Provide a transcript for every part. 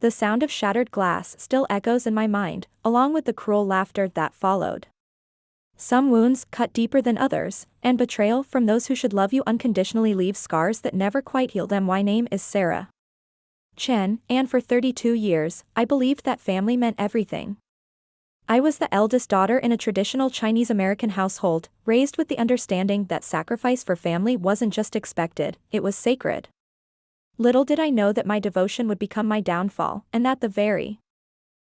The sound of shattered glass still echoes in my mind, along with the cruel laughter that followed. Some wounds cut deeper than others, and betrayal from those who should love you unconditionally leaves scars that never quite healed. My name is Sarah Chen, and for 32 years, I believed that family meant everything. I was the eldest daughter in a traditional Chinese-American household, raised with the understanding that sacrifice for family wasn't just expected, it was sacred. Little did I know that my devotion would become my downfall, and that the very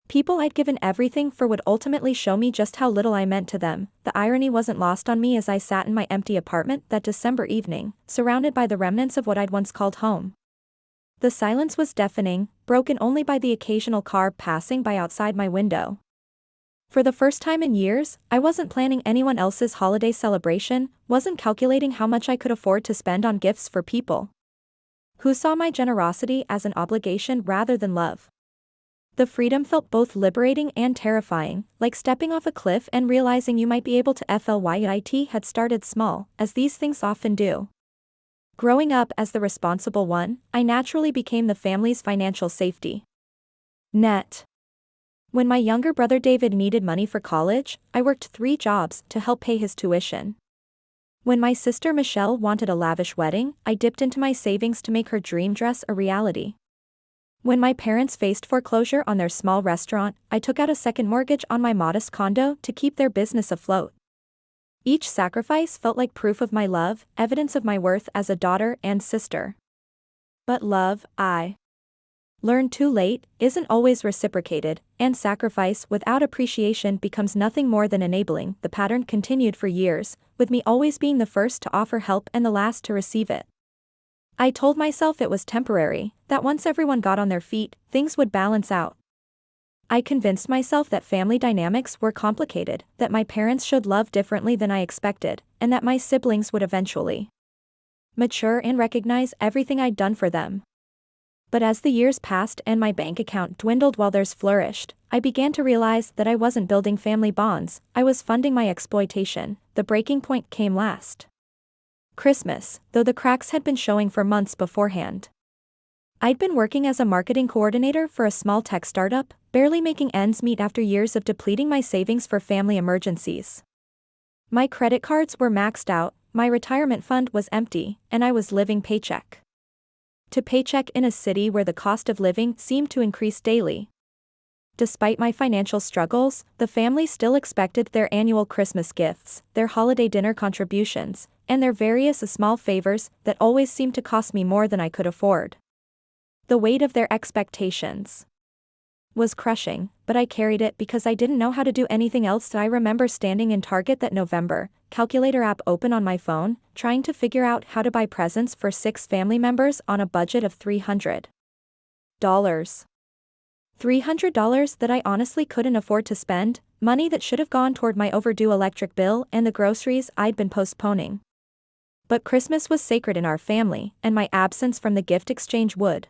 people I'd given everything for would ultimately show me just how little I meant to them. The irony wasn't lost on me as I sat in my empty apartment that December evening, surrounded by the remnants of what I'd once called home. The silence was deafening, broken only by the occasional car passing by outside my window. For the first time in years, I wasn't planning anyone else's holiday celebration, wasn't calculating how much I could afford to spend on gifts for people who saw my generosity as an obligation rather than love. The freedom felt both liberating and terrifying, like stepping off a cliff and realizing you might be able to flyit had started small, as these things often do. Growing up as the responsible one, I naturally became the family's financial safety net. When my younger brother David needed money for college, I worked 3 jobs to help pay his tuition. When my sister Michelle wanted a lavish wedding, I dipped into my savings to make her dream dress a reality. When my parents faced foreclosure on their small restaurant, I took out a second mortgage on my modest condo to keep their business afloat. Each sacrifice felt like proof of my love, evidence of my worth as a daughter and sister. But love, I learned too late, isn't always reciprocated, and sacrifice without appreciation becomes nothing more than enabling. The pattern continued for years, with me always being the first to offer help and the last to receive it. I told myself it was temporary, that once everyone got on their feet, things would balance out. I convinced myself that family dynamics were complicated, that my parents showed love differently than I expected, and that my siblings would eventually mature and recognize everything I'd done for them. But as the years passed and my bank account dwindled while theirs flourished, I began to realize that I wasn't building family bonds, I was funding my exploitation. The breaking point came last Christmas, though the cracks had been showing for months beforehand. I'd been working as a marketing coordinator for a small tech startup, barely making ends meet after years of depleting my savings for family emergencies. My credit cards were maxed out, my retirement fund was empty, and I was living paycheck to paycheck in a city where the cost of living seemed to increase daily. Despite my financial struggles, the family still expected their annual Christmas gifts, their holiday dinner contributions, and their various small favors that always seemed to cost me more than I could afford. The weight of their expectations was crushing, but I carried it because I didn't know how to do anything else. So I remember standing in Target that November, calculator app open on my phone, trying to figure out how to buy presents for 6 family members on a budget of $300. $300 that I honestly couldn't afford to spend, money that should have gone toward my overdue electric bill and the groceries I'd been postponing. But Christmas was sacred in our family, and my absence from the gift exchange would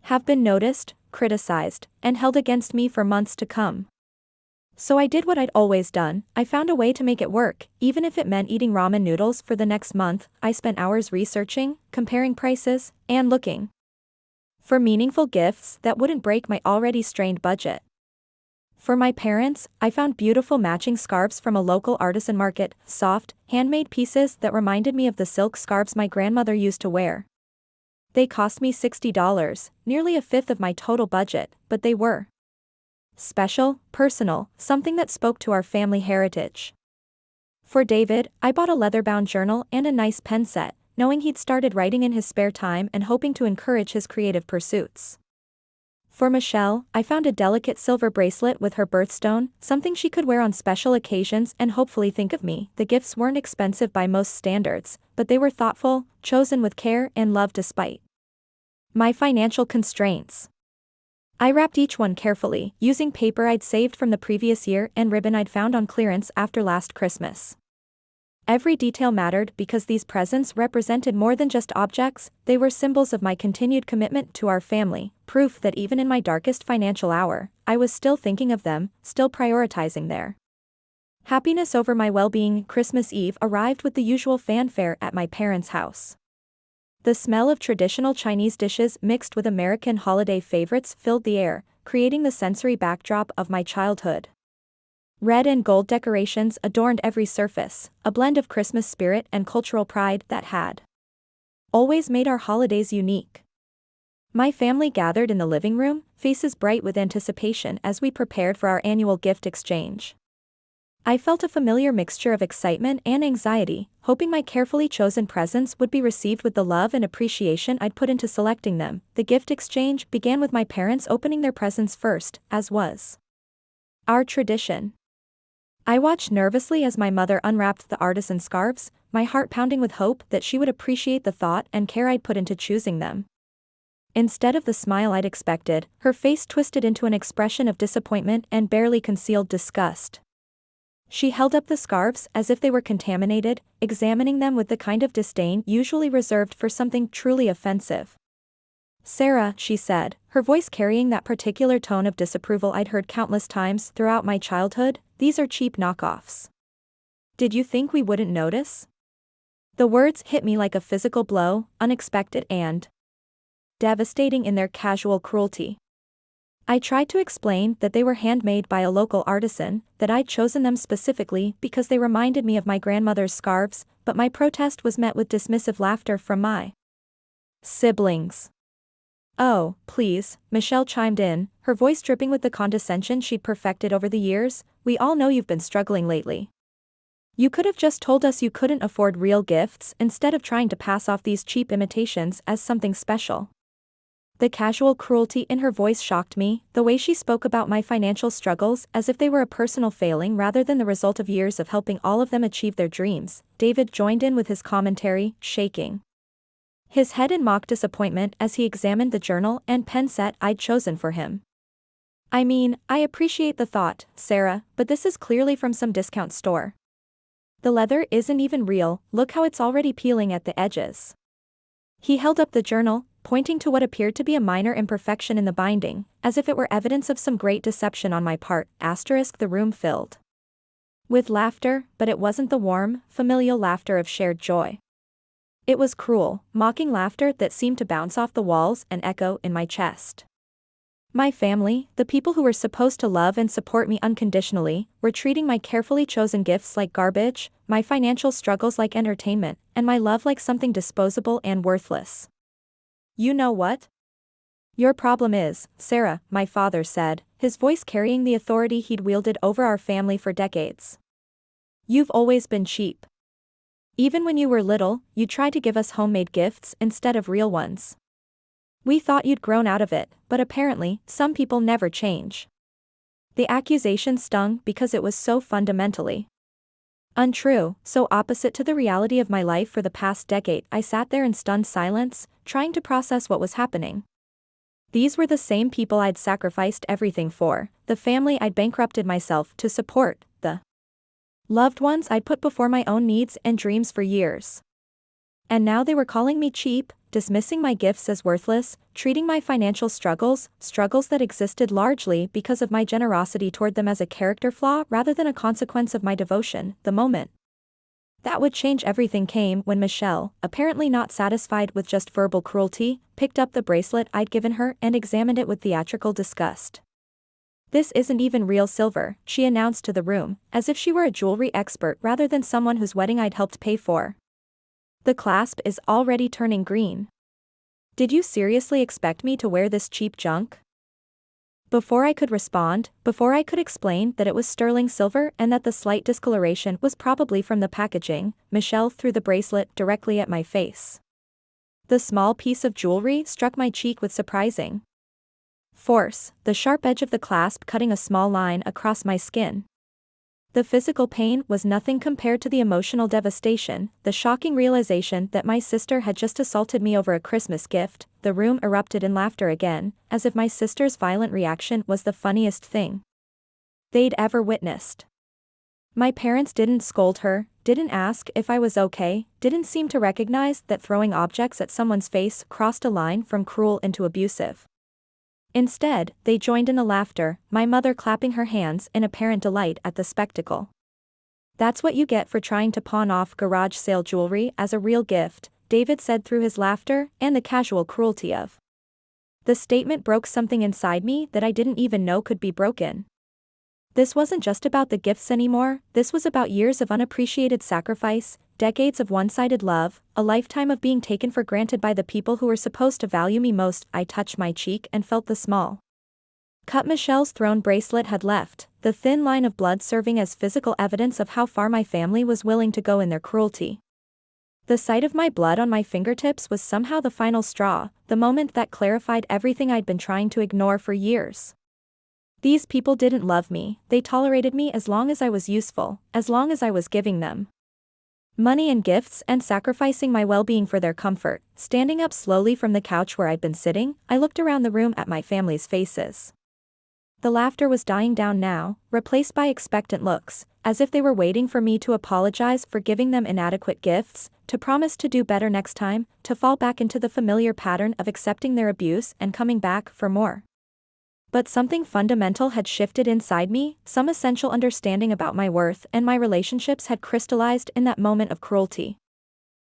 have been noticed, criticized, and held against me for months to come. So I did what I'd always done, I found a way to make it work, even if it meant eating ramen noodles for the next month. I spent hours researching, comparing prices, and looking for meaningful gifts that wouldn't break my already strained budget. For my parents, I found beautiful matching scarves from a local artisan market, soft, handmade pieces that reminded me of the silk scarves my grandmother used to wear. They cost me $60, nearly a fifth of my total budget, but they were special, personal, something that spoke to our family heritage. For David, I bought a leather-bound journal and a nice pen set, knowing he'd started writing in his spare time and hoping to encourage his creative pursuits. For Michelle, I found a delicate silver bracelet with her birthstone, something she could wear on special occasions and hopefully think of me. The gifts weren't expensive by most standards, but they were thoughtful, chosen with care and love despite my financial constraints. I wrapped each one carefully, using paper I'd saved from the previous year and ribbon I'd found on clearance after last Christmas. Every detail mattered because these presents represented more than just objects, they were symbols of my continued commitment to our family, proof that even in my darkest financial hour, I was still thinking of them, still prioritizing their happiness over my well-being. Christmas Eve arrived with the usual fanfare at my parents' house. The smell of traditional Chinese dishes mixed with American holiday favorites filled the air, creating the sensory backdrop of my childhood. Red and gold decorations adorned every surface, a blend of Christmas spirit and cultural pride that had always made our holidays unique. My family gathered in the living room, faces bright with anticipation as we prepared for our annual gift exchange. I felt a familiar mixture of excitement and anxiety, hoping my carefully chosen presents would be received with the love and appreciation I'd put into selecting them. The gift exchange began with my parents opening their presents first, as was our tradition. I watched nervously as my mother unwrapped the artisan scarves, my heart pounding with hope that she would appreciate the thought and care I'd put into choosing them. Instead of the smile I'd expected, her face twisted into an expression of disappointment and barely concealed disgust. She held up the scarves as if they were contaminated, examining them with the kind of disdain usually reserved for something truly offensive. "Sarah," she said, her voice carrying that particular tone of disapproval I'd heard countless times throughout my childhood, "these are cheap knockoffs. Did you think we wouldn't notice?" The words hit me like a physical blow, unexpected and devastating in their casual cruelty. I tried to explain that they were handmade by a local artisan, that I'd chosen them specifically because they reminded me of my grandmother's scarves, but my protest was met with dismissive laughter from my siblings. "Oh, please," Michelle chimed in, her voice dripping with the condescension she'd perfected over the years, "we all know you've been struggling lately. You could have just told us you couldn't afford real gifts instead of trying to pass off these cheap imitations as something special." The casual cruelty in her voice shocked me, the way she spoke about my financial struggles as if they were a personal failing rather than the result of years of helping all of them achieve their dreams. David joined in with his commentary, shaking his head in mock disappointment as he examined the journal and pen set I'd chosen for him. "I mean, I appreciate the thought, Sarah, but this is clearly from some discount store. The leather isn't even real, look how it's already peeling at the edges." He held up the journal, pointing to what appeared to be a minor imperfection in the binding, as if it were evidence of some great deception on my part. The room filled with laughter, but it wasn't the warm, familial laughter of shared joy. It was cruel, mocking laughter that seemed to bounce off the walls and echo in my chest. My family, the people who were supposed to love and support me unconditionally, were treating my carefully chosen gifts like garbage, my financial struggles like entertainment, and my love like something disposable and worthless. "You know what? Your problem is, Sarah," my father said, his voice carrying the authority he'd wielded over our family for decades. "You've always been cheap. Even when you were little, you tried to give us homemade gifts instead of real ones. We thought you'd grown out of it, but apparently, some people never change." The accusation stung because it was so fundamentally untrue, so opposite to the reality of my life for the past decade. I sat there in stunned silence, trying to process what was happening. These were the same people I'd sacrificed everything for, the family I'd bankrupted myself to support, the loved ones I'd put before my own needs and dreams for years. And now they were calling me cheap, dismissing my gifts as worthless, treating my financial struggles that existed largely because of my generosity toward them, as a character flaw rather than a consequence of my devotion. The moment that would change everything came when Michelle, apparently not satisfied with just verbal cruelty, picked up the bracelet I'd given her and examined it with theatrical disgust. "This isn't even real silver," she announced to the room, as if she were a jewelry expert rather than someone whose wedding I'd helped pay for. "The clasp is already turning green. Did you seriously expect me to wear this cheap junk?" Before I could respond, before I could explain that it was sterling silver and that the slight discoloration was probably from the packaging, Michelle threw the bracelet directly at my face. The small piece of jewelry struck my cheek with surprising force, the sharp edge of the clasp cutting a small line across my skin. The physical pain was nothing compared to the emotional devastation, the shocking realization that my sister had just assaulted me over a Christmas gift. The room erupted in laughter again, as if my sister's violent reaction was the funniest thing they'd ever witnessed. My parents didn't scold her, didn't ask if I was okay, didn't seem to recognize that throwing objects at someone's face crossed a line from cruel into abusive. Instead, they joined in the laughter, my mother clapping her hands in apparent delight at the spectacle. "That's what you get for trying to pawn off garage sale jewelry as a real gift," David said through his laughter and the casual cruelty of. The statement broke something inside me that I didn't even know could be broken. This wasn't just about the gifts anymore, this was about years of unappreciated sacrifice, decades of one-sided love, a lifetime of being taken for granted by the people who were supposed to value me most. I touched my cheek and felt the small cut Michelle's thrown bracelet had left, the thin line of blood serving as physical evidence of how far my family was willing to go in their cruelty. The sight of my blood on my fingertips was somehow the final straw, the moment that clarified everything I'd been trying to ignore for years. These people didn't love me, they tolerated me as long as I was useful, as long as I was giving them money and gifts and sacrificing my well-being for their comfort. Standing up slowly from the couch where I'd been sitting, I looked around the room at my family's faces. The laughter was dying down now, replaced by expectant looks, as if they were waiting for me to apologize for giving them inadequate gifts, to promise to do better next time, to fall back into the familiar pattern of accepting their abuse and coming back for more. But something fundamental had shifted inside me, some essential understanding about my worth and my relationships had crystallized in that moment of cruelty.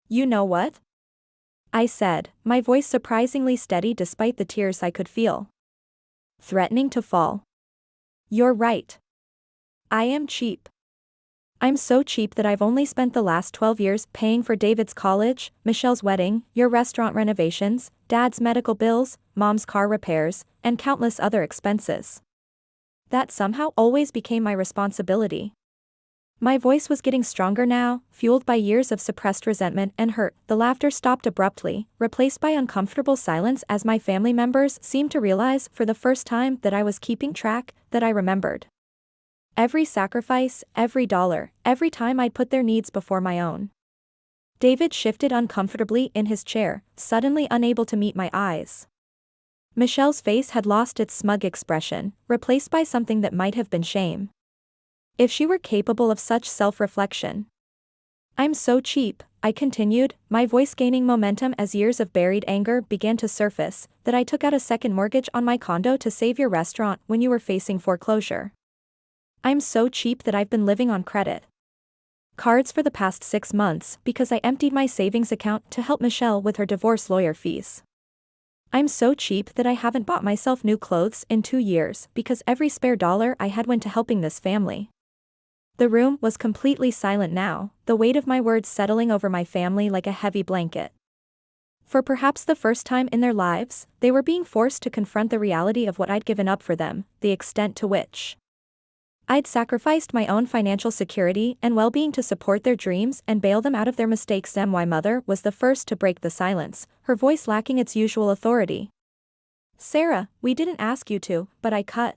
You know what? I said, my voice surprisingly steady despite the tears I could feel threatening to fall. You're right. I am cheap. I'm so cheap that I've only spent the last 12 years paying for David's college, Michelle's wedding, your restaurant renovations, Dad's medical bills, Mom's car repairs, and countless other expenses. That somehow always became my responsibility. My voice was getting stronger now, fueled by years of suppressed resentment and hurt. The laughter stopped abruptly, replaced by uncomfortable silence as my family members seemed to realize for the first time that I was keeping track, that I remembered. Every sacrifice, every dollar, every time I'd put their needs before my own. David shifted uncomfortably in his chair, suddenly unable to meet my eyes. Michelle's face had lost its smug expression, replaced by something that might have been shame. If she were capable of such self-reflection. I'm so cheap, I continued, my voice gaining momentum as years of buried anger began to surface, that I took out a second mortgage on my condo to save your restaurant when you were facing foreclosure. I'm so cheap that I've been living on credit cards for the past 6 months because I emptied my savings account to help Michelle with her divorce lawyer fees. I'm so cheap that I haven't bought myself new clothes in 2 years because every spare dollar I had went to helping this family. The room was completely silent now, the weight of my words settling over my family like a heavy blanket. For perhaps the first time in their lives, they were being forced to confront the reality of what I'd given up for them, the extent to which I'd sacrificed my own financial security and well-being to support their dreams and bail them out of their mistakes. My mother was the first to break the silence, her voice lacking its usual authority. Sarah, we didn't ask you to, but I cut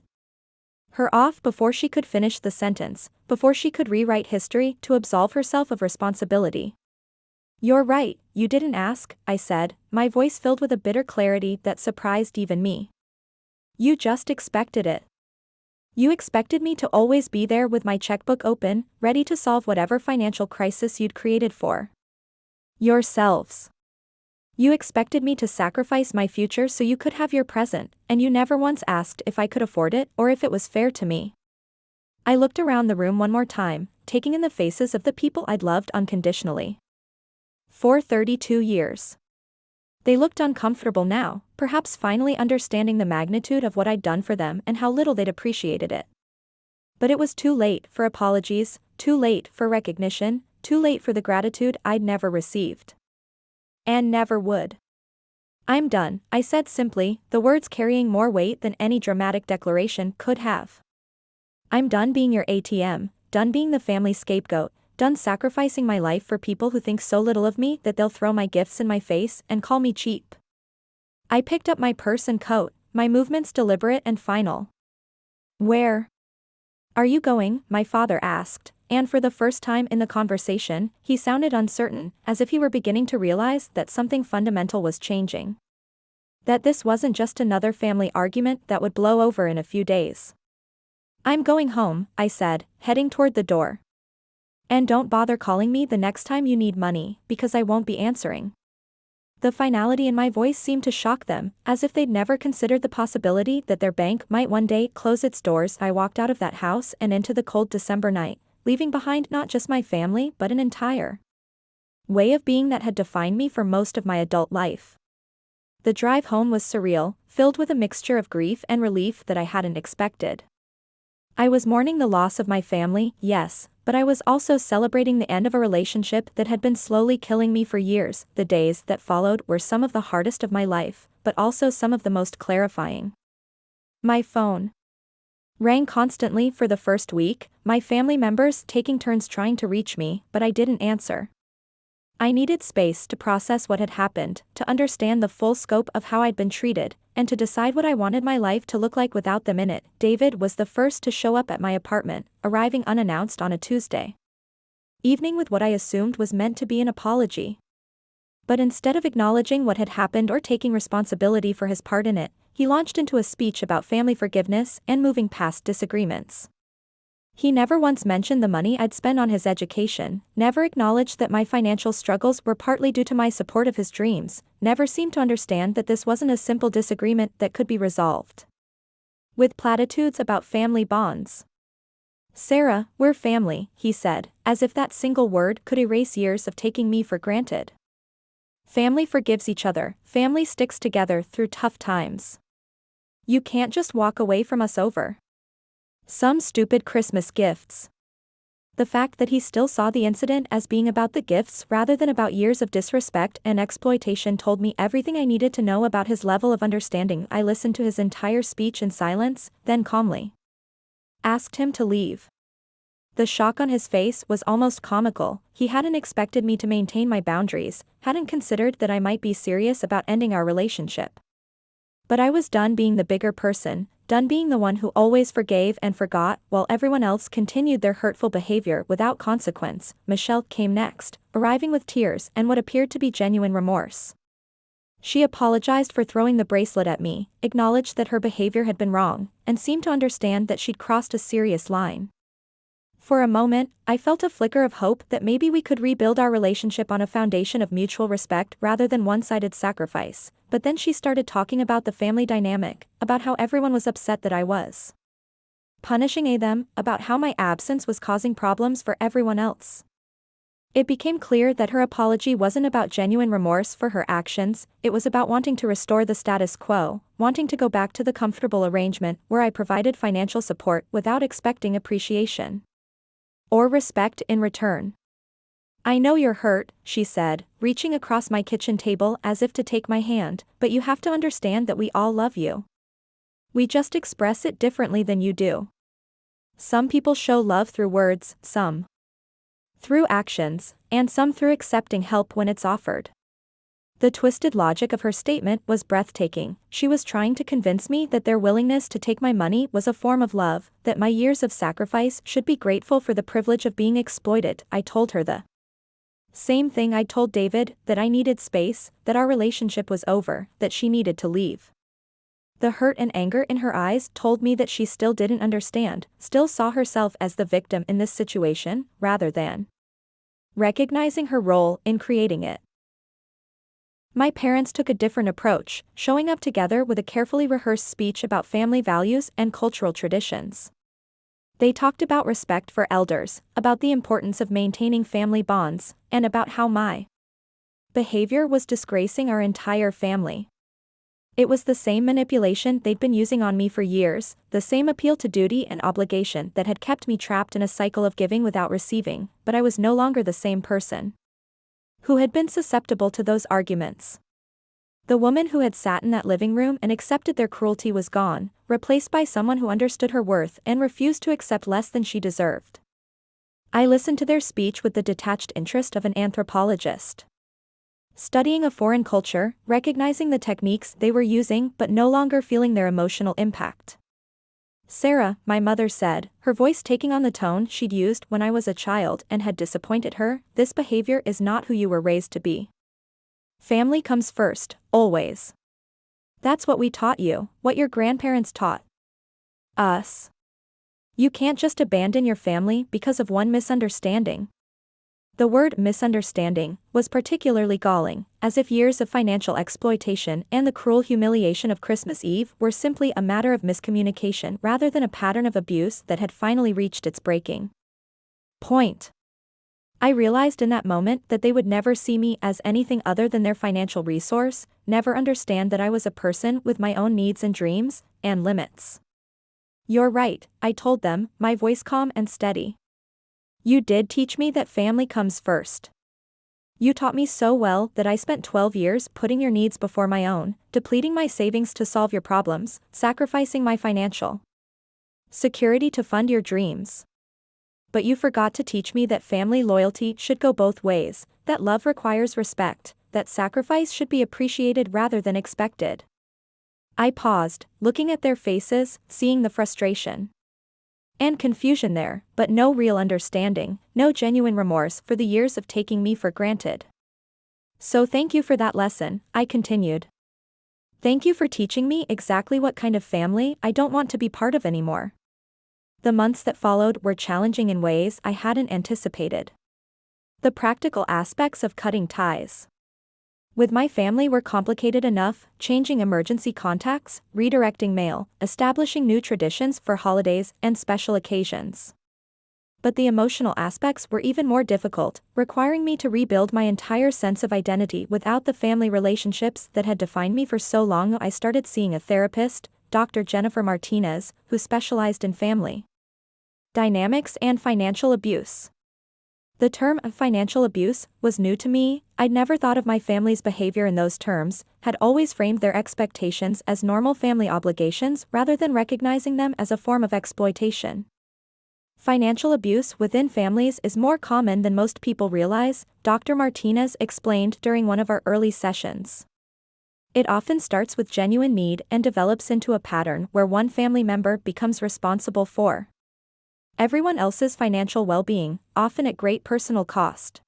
her off before she could finish the sentence, before she could rewrite history to absolve herself of responsibility. You're right, you didn't ask, I said, my voice filled with a bitter clarity that surprised even me. You just expected it. You expected me to always be there with my checkbook open, ready to solve whatever financial crisis you'd created for yourselves. You expected me to sacrifice my future so you could have your present, and you never once asked if I could afford it or if it was fair to me. I looked around the room one more time, taking in the faces of the people I'd loved unconditionally for 32 years. They looked uncomfortable now, perhaps finally understanding the magnitude of what I'd done for them and how little they'd appreciated it. But it was too late for apologies, too late for recognition, too late for the gratitude I'd never received. And never would. I'm done, I said simply, the words carrying more weight than any dramatic declaration could have. I'm done being your ATM, done being the family scapegoat, done sacrificing my life for people who think so little of me that they'll throw my gifts in my face and call me cheap. I picked up my purse and coat, my movements deliberate and final. Where are you going? My father asked, and for the first time in the conversation, he sounded uncertain, as if he were beginning to realize that something fundamental was changing. That this wasn't just another family argument that would blow over in a few days. I'm going home, I said, heading toward the door. And don't bother calling me the next time you need money, because I won't be answering. The finality in my voice seemed to shock them, as if they'd never considered the possibility that their bank might one day close its doors. I walked out of that house and into the cold December night, leaving behind not just my family but an entire way of being that had defined me for most of my adult life. The drive home was surreal, filled with a mixture of grief and relief that I hadn't expected. I was mourning the loss of my family, yes, but I was also celebrating the end of a relationship that had been slowly killing me for years. The days that followed were some of the hardest of my life, but also some of the most clarifying. My phone rang constantly for the first week, my family members taking turns trying to reach me, but I didn't answer. I needed space to process what had happened, to understand the full scope of how I'd been treated, and to decide what I wanted my life to look like without them in it. David was the first to show up at my apartment, arriving unannounced on a Tuesday evening with what I assumed was meant to be an apology. But instead of acknowledging what had happened or taking responsibility for his part in it, he launched into a speech about family forgiveness and moving past disagreements. He never once mentioned the money I'd spent on his education, never acknowledged that my financial struggles were partly due to my support of his dreams, never seemed to understand that this wasn't a simple disagreement that could be resolved with platitudes about family bonds. "Sarah, we're family," he said, as if that single word could erase years of taking me for granted. "Family forgives each other, family sticks together through tough times. You can't just walk away from us over some stupid Christmas gifts." The fact that he still saw the incident as being about the gifts rather than about years of disrespect and exploitation told me everything I needed to know about his level of understanding. I listened to his entire speech in silence, then calmly asked him to leave. The shock on his face was almost comical. He hadn't expected me to maintain my boundaries, hadn't considered that I might be serious about ending our relationship. But I was done being the bigger person, done being the one who always forgave and forgot, while everyone else continued their hurtful behavior without consequence. Michelle came next, arriving with tears and what appeared to be genuine remorse. She apologized for throwing the bracelet at me, acknowledged that her behavior had been wrong, and seemed to understand that she'd crossed a serious line. For a moment, I felt a flicker of hope that maybe we could rebuild our relationship on a foundation of mutual respect rather than one-sided sacrifice, but then she started talking about the family dynamic, about how everyone was upset that I was punishing them, about how my absence was causing problems for everyone else. It became clear that her apology wasn't about genuine remorse for her actions, it was about wanting to restore the status quo, wanting to go back to the comfortable arrangement where I provided financial support without expecting appreciation or respect in return. "I know you're hurt," she said, reaching across my kitchen table as if to take my hand, "but you have to understand that we all love you. We just express it differently than you do. Some people show love through words, some through actions, and some through accepting help when it's offered." The twisted logic of her statement was breathtaking. She was trying to convince me that their willingness to take my money was a form of love, that my years of sacrifice should be grateful for the privilege of being exploited. I told her the same thing I told David, that I needed space, that our relationship was over, that she needed to leave. The hurt and anger in her eyes told me that she still didn't understand, still saw herself as the victim in this situation, rather than recognizing her role in creating it. My parents took a different approach, showing up together with a carefully rehearsed speech about family values and cultural traditions. They talked about respect for elders, about the importance of maintaining family bonds, and about how my behavior was disgracing our entire family. It was the same manipulation they'd been using on me for years, the same appeal to duty and obligation that had kept me trapped in a cycle of giving without receiving, but I was no longer the same person who had been susceptible to those arguments. The woman who had sat in that living room and accepted their cruelty was gone, replaced by someone who understood her worth and refused to accept less than she deserved. I listened to their speech with the detached interest of an anthropologist, studying a foreign culture, recognizing the techniques they were using but no longer feeling their emotional impact. "Sarah," my mother said, her voice taking on the tone she'd used when I was a child and had disappointed her, "this behavior is not who you were raised to be. Family comes first, always. That's what we taught you, what your grandparents taught us. You can't just abandon your family because of one misunderstanding." The word misunderstanding was particularly galling, as if years of financial exploitation and the cruel humiliation of Christmas Eve were simply a matter of miscommunication rather than a pattern of abuse that had finally reached its breaking point. I realized in that moment that they would never see me as anything other than their financial resource, never understand that I was a person with my own needs and dreams, and limits. "You're right," I told them, my voice calm and steady. "You did teach me that family comes first. You taught me so well that I spent 12 years putting your needs before my own, depleting my savings to solve your problems, sacrificing my financial security to fund your dreams. But you forgot to teach me that family loyalty should go both ways, that love requires respect, that sacrifice should be appreciated rather than expected." I paused, looking at their faces, seeing the frustration and confusion there, but no real understanding, no genuine remorse for the years of taking me for granted. "So thank you for that lesson," I continued. "Thank you for teaching me exactly what kind of family I don't want to be part of anymore." The months that followed were challenging in ways I hadn't anticipated. The practical aspects of cutting ties with my family were complicated enough, changing emergency contacts, redirecting mail, establishing new traditions for holidays and special occasions. But the emotional aspects were even more difficult, requiring me to rebuild my entire sense of identity without the family relationships that had defined me for so long. I started seeing a therapist, Dr. Jennifer Martinez, who specialized in family dynamics and financial abuse. The term of financial abuse was new to me. I'd never thought of my family's behavior in those terms, had always framed their expectations as normal family obligations rather than recognizing them as a form of exploitation. Financial abuse within families is more common than most people realize, Dr. Martinez explained during one of our early sessions. It often starts with genuine need and develops into a pattern where one family member becomes responsible for everyone else's financial well-being, often at great personal cost.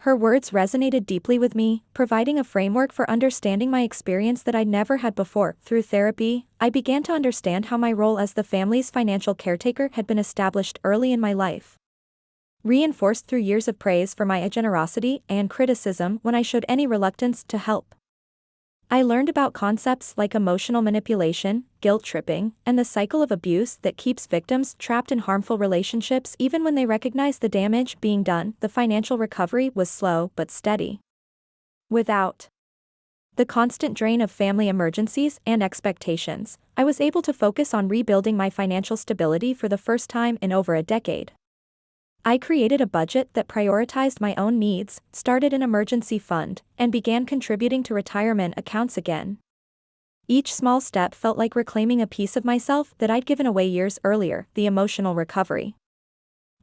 Her words resonated deeply with me, providing a framework for understanding my experience that I'd never had before. Through therapy, I began to understand how my role as the family's financial caretaker had been established early in my life, reinforced through years of praise for my generosity and criticism when I showed any reluctance to help. I learned about concepts like emotional manipulation, guilt tripping, and the cycle of abuse that keeps victims trapped in harmful relationships even when they recognize the damage being done. The financial recovery was slow but steady. Without the constant drain of family emergencies and expectations, I was able to focus on rebuilding my financial stability for the first time in over a decade. I created a budget that prioritized my own needs, started an emergency fund, and began contributing to retirement accounts again. Each small step felt like reclaiming a piece of myself that I'd given away years earlier. The emotional recovery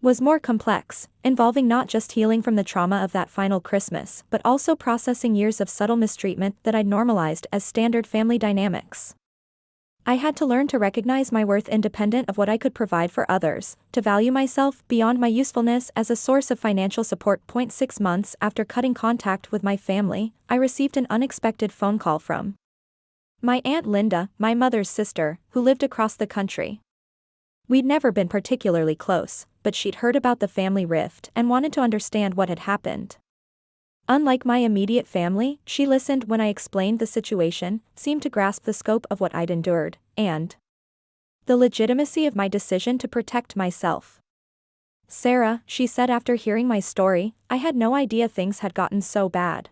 was more complex, involving not just healing from the trauma of that final Christmas, but also processing years of subtle mistreatment that I'd normalized as standard family dynamics. I had to learn to recognize my worth independent of what I could provide for others, to value myself beyond my usefulness as a source of financial support. 6 months after cutting contact with my family, I received an unexpected phone call from my Aunt Linda, my mother's sister, who lived across the country. We'd never been particularly close, but she'd heard about the family rift and wanted to understand what had happened. Unlike my immediate family, she listened when I explained the situation, seemed to grasp the scope of what I'd endured, and the legitimacy of my decision to protect myself. "Sarah," she said after hearing my story, "I had no idea things had gotten so bad.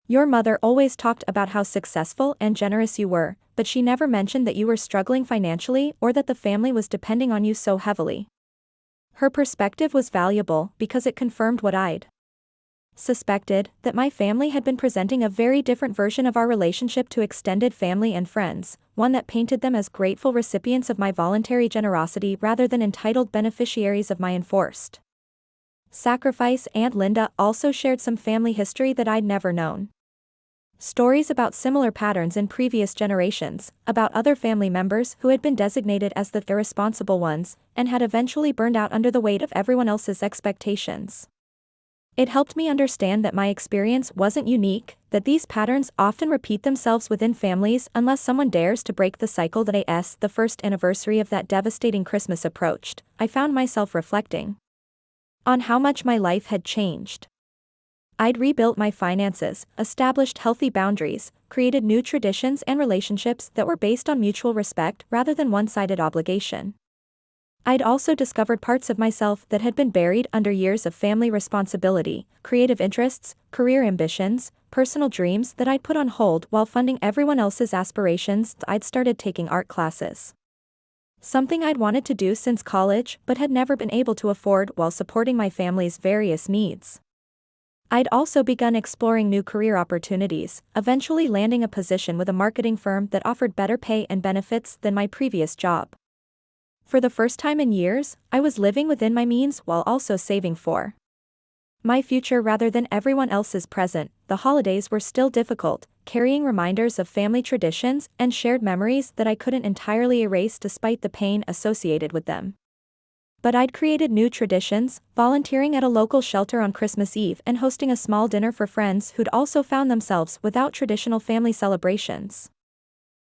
Your mother always talked about how successful and generous you were, but she never mentioned that you were struggling financially or that the family was depending on you so heavily." Her perspective was valuable because it confirmed what I'd suspected, that my family had been presenting a very different version of our relationship to extended family and friends, one that painted them as grateful recipients of my voluntary generosity rather than entitled beneficiaries of my enforced sacrifice. Aunt Linda also shared some family history that I'd never known. Stories about similar patterns in previous generations, about other family members who had been designated as the irresponsible ones, and had eventually burned out under the weight of everyone else's expectations. It helped me understand that my experience wasn't unique, that these patterns often repeat themselves within families unless someone dares to break the cycle. As the first anniversary of that devastating Christmas approached, I found myself reflecting on how much my life had changed. I'd rebuilt my finances, established healthy boundaries, created new traditions and relationships that were based on mutual respect rather than one-sided obligation. I'd also discovered parts of myself that had been buried under years of family responsibility, creative interests, career ambitions, personal dreams that I'd put on hold while funding everyone else's aspirations. I'd started taking art classes. Something I'd wanted to do since college but had never been able to afford while supporting my family's various needs. I'd also begun exploring new career opportunities, eventually landing a position with a marketing firm that offered better pay and benefits than my previous job. For the first time in years, I was living within my means while also saving for my future rather than everyone else's present. The holidays were still difficult, carrying reminders of family traditions and shared memories that I couldn't entirely erase despite the pain associated with them. But I'd created new traditions, volunteering at a local shelter on Christmas Eve and hosting a small dinner for friends who'd also found themselves without traditional family celebrations.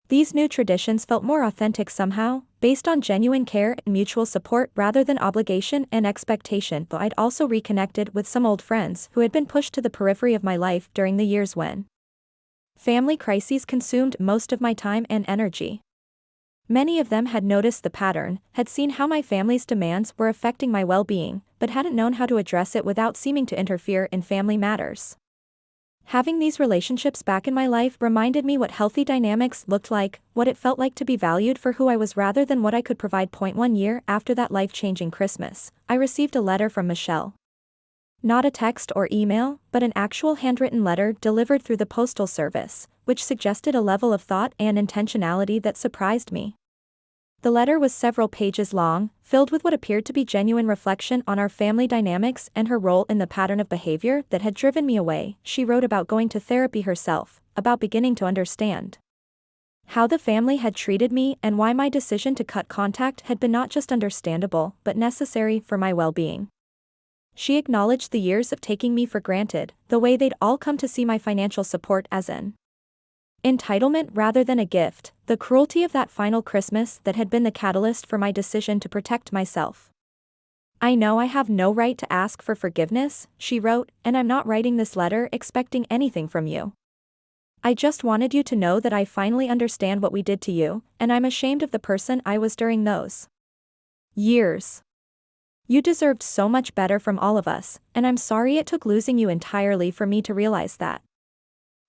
These new traditions felt more authentic somehow, based on genuine care and mutual support rather than obligation and expectation. Though I'd also reconnected with some old friends who had been pushed to the periphery of my life during the years when family crises consumed most of my time and energy. Many of them had noticed the pattern, had seen how my family's demands were affecting my well-being, but hadn't known how to address it without seeming to interfere in family matters. Having these relationships back in my life reminded me what healthy dynamics looked like, what it felt like to be valued for who I was rather than what I could provide. 1 year after that life-changing Christmas, I received a letter from Michelle. Not a text or email, but an actual handwritten letter delivered through the postal service, which suggested a level of thought and intentionality that surprised me. The letter was several pages long, filled with what appeared to be genuine reflection on our family dynamics and her role in the pattern of behavior that had driven me away. She wrote about going to therapy herself, about beginning to understand how the family had treated me and why my decision to cut contact had been not just understandable but necessary for my well-being. She acknowledged the years of taking me for granted, the way they'd all come to see my financial support as an entitlement rather than a gift, the cruelty of that final Christmas that had been the catalyst for my decision to protect myself. I know I have no right to ask for forgiveness, she wrote, and I'm not writing this letter expecting anything from you. I just wanted you to know that I finally understand what we did to you, and I'm ashamed of the person I was during those years. You deserved so much better from all of us, and I'm sorry it took losing you entirely for me to realize that.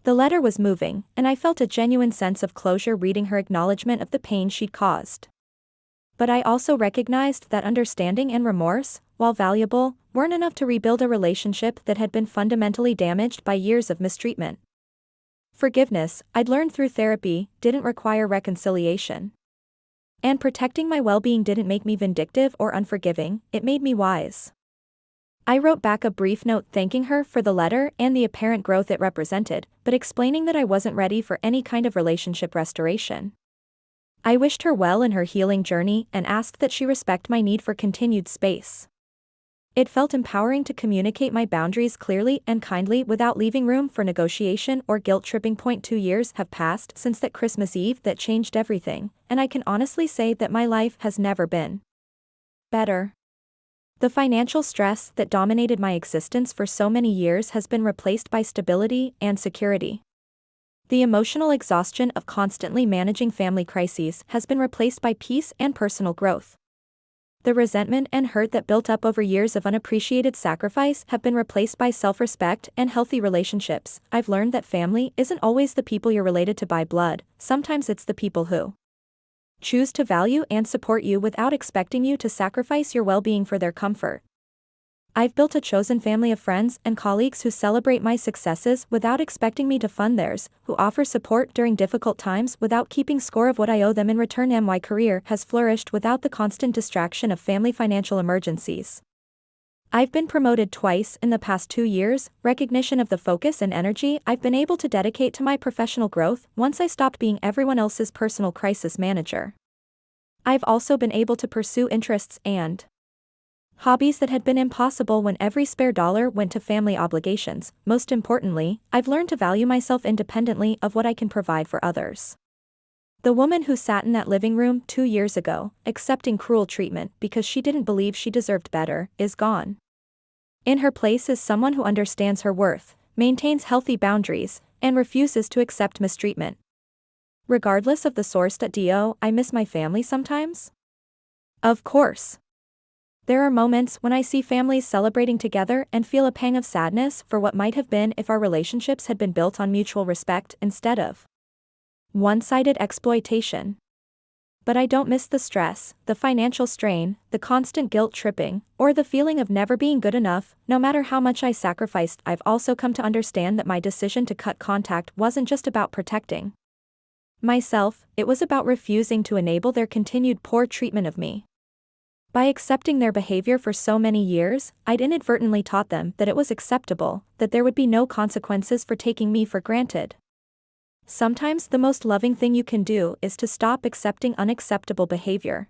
The letter was moving, and I felt a genuine sense of closure reading her acknowledgement of the pain she'd caused. But I also recognized that understanding and remorse, while valuable, weren't enough to rebuild a relationship that had been fundamentally damaged by years of mistreatment. Forgiveness, I'd learned through therapy, didn't require reconciliation. And protecting my well-being didn't make me vindictive or unforgiving, it made me wise. I wrote back a brief note thanking her for the letter and the apparent growth it represented, but explaining that I wasn't ready for any kind of relationship restoration. I wished her well in her healing journey and asked that she respect my need for continued space. It felt empowering to communicate my boundaries clearly and kindly without leaving room for negotiation or guilt-tripping. 2 years have passed since that Christmas Eve that changed everything, and I can honestly say that my life has never been better. The financial stress that dominated my existence for so many years has been replaced by stability and security. The emotional exhaustion of constantly managing family crises has been replaced by peace and personal growth. The resentment and hurt that built up over years of unappreciated sacrifice have been replaced by self-respect and healthy relationships. I've learned that family isn't always the people you're related to by blood, sometimes it's the people who choose to value and support you without expecting you to sacrifice your well-being for their comfort. I've built a chosen family of friends and colleagues who celebrate my successes without expecting me to fund theirs, who offer support during difficult times without keeping score of what I owe them in return. My career has flourished without the constant distraction of family financial emergencies. I've been promoted twice in the past 2 years, recognition of the focus and energy I've been able to dedicate to my professional growth once I stopped being everyone else's personal crisis manager. I've also been able to pursue interests and hobbies that had been impossible when every spare dollar went to family obligations. Most importantly, I've learned to value myself independently of what I can provide for others. The woman who sat in that living room 2 years ago, accepting cruel treatment because she didn't believe she deserved better, is gone. In her place is someone who understands her worth, maintains healthy boundaries, and refuses to accept mistreatment. Regardless of the source. I miss my family sometimes. Of course. There are moments when I see families celebrating together and feel a pang of sadness for what might have been if our relationships had been built on mutual respect instead of one-sided exploitation. But I don't miss the stress, the financial strain, the constant guilt-tripping, or the feeling of never being good enough. No matter how much I sacrificed, I've also come to understand that my decision to cut contact wasn't just about protecting myself, it was about refusing to enable their continued poor treatment of me. By accepting their behavior for so many years, I'd inadvertently taught them that it was acceptable, that there would be no consequences for taking me for granted. Sometimes the most loving thing you can do is to stop accepting unacceptable behavior.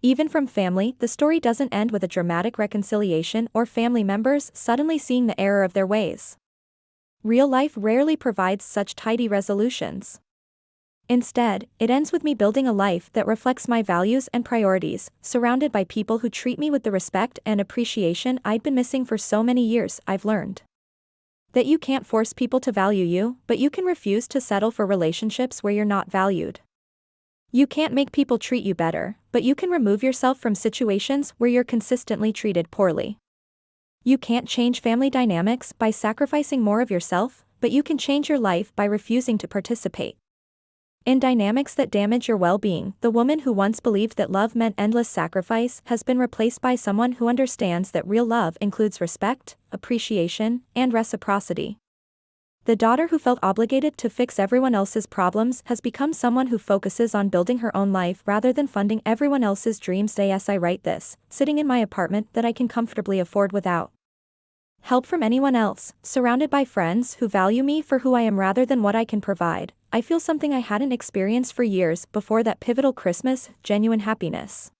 Even from family, the story doesn't end with a dramatic reconciliation or family members suddenly seeing the error of their ways. Real life rarely provides such tidy resolutions. Instead, it ends with me building a life that reflects my values and priorities, surrounded by people who treat me with the respect and appreciation I'd been missing for so many years. I've learned that you can't force people to value you, but you can refuse to settle for relationships where you're not valued. You can't make people treat you better, but you can remove yourself from situations where you're consistently treated poorly. You can't change family dynamics by sacrificing more of yourself, but you can change your life by refusing to participate in dynamics that damage your well-being. The woman who once believed that love meant endless sacrifice has been replaced by someone who understands that real love includes respect, appreciation, and reciprocity. The daughter who felt obligated to fix everyone else's problems has become someone who focuses on building her own life rather than funding everyone else's dreams. Yes, I write this, sitting in my apartment that I can comfortably afford without help from anyone else, surrounded by friends who value me for who I am rather than what I can provide. I feel something I hadn't experienced for years before that pivotal Christmas: genuine happiness.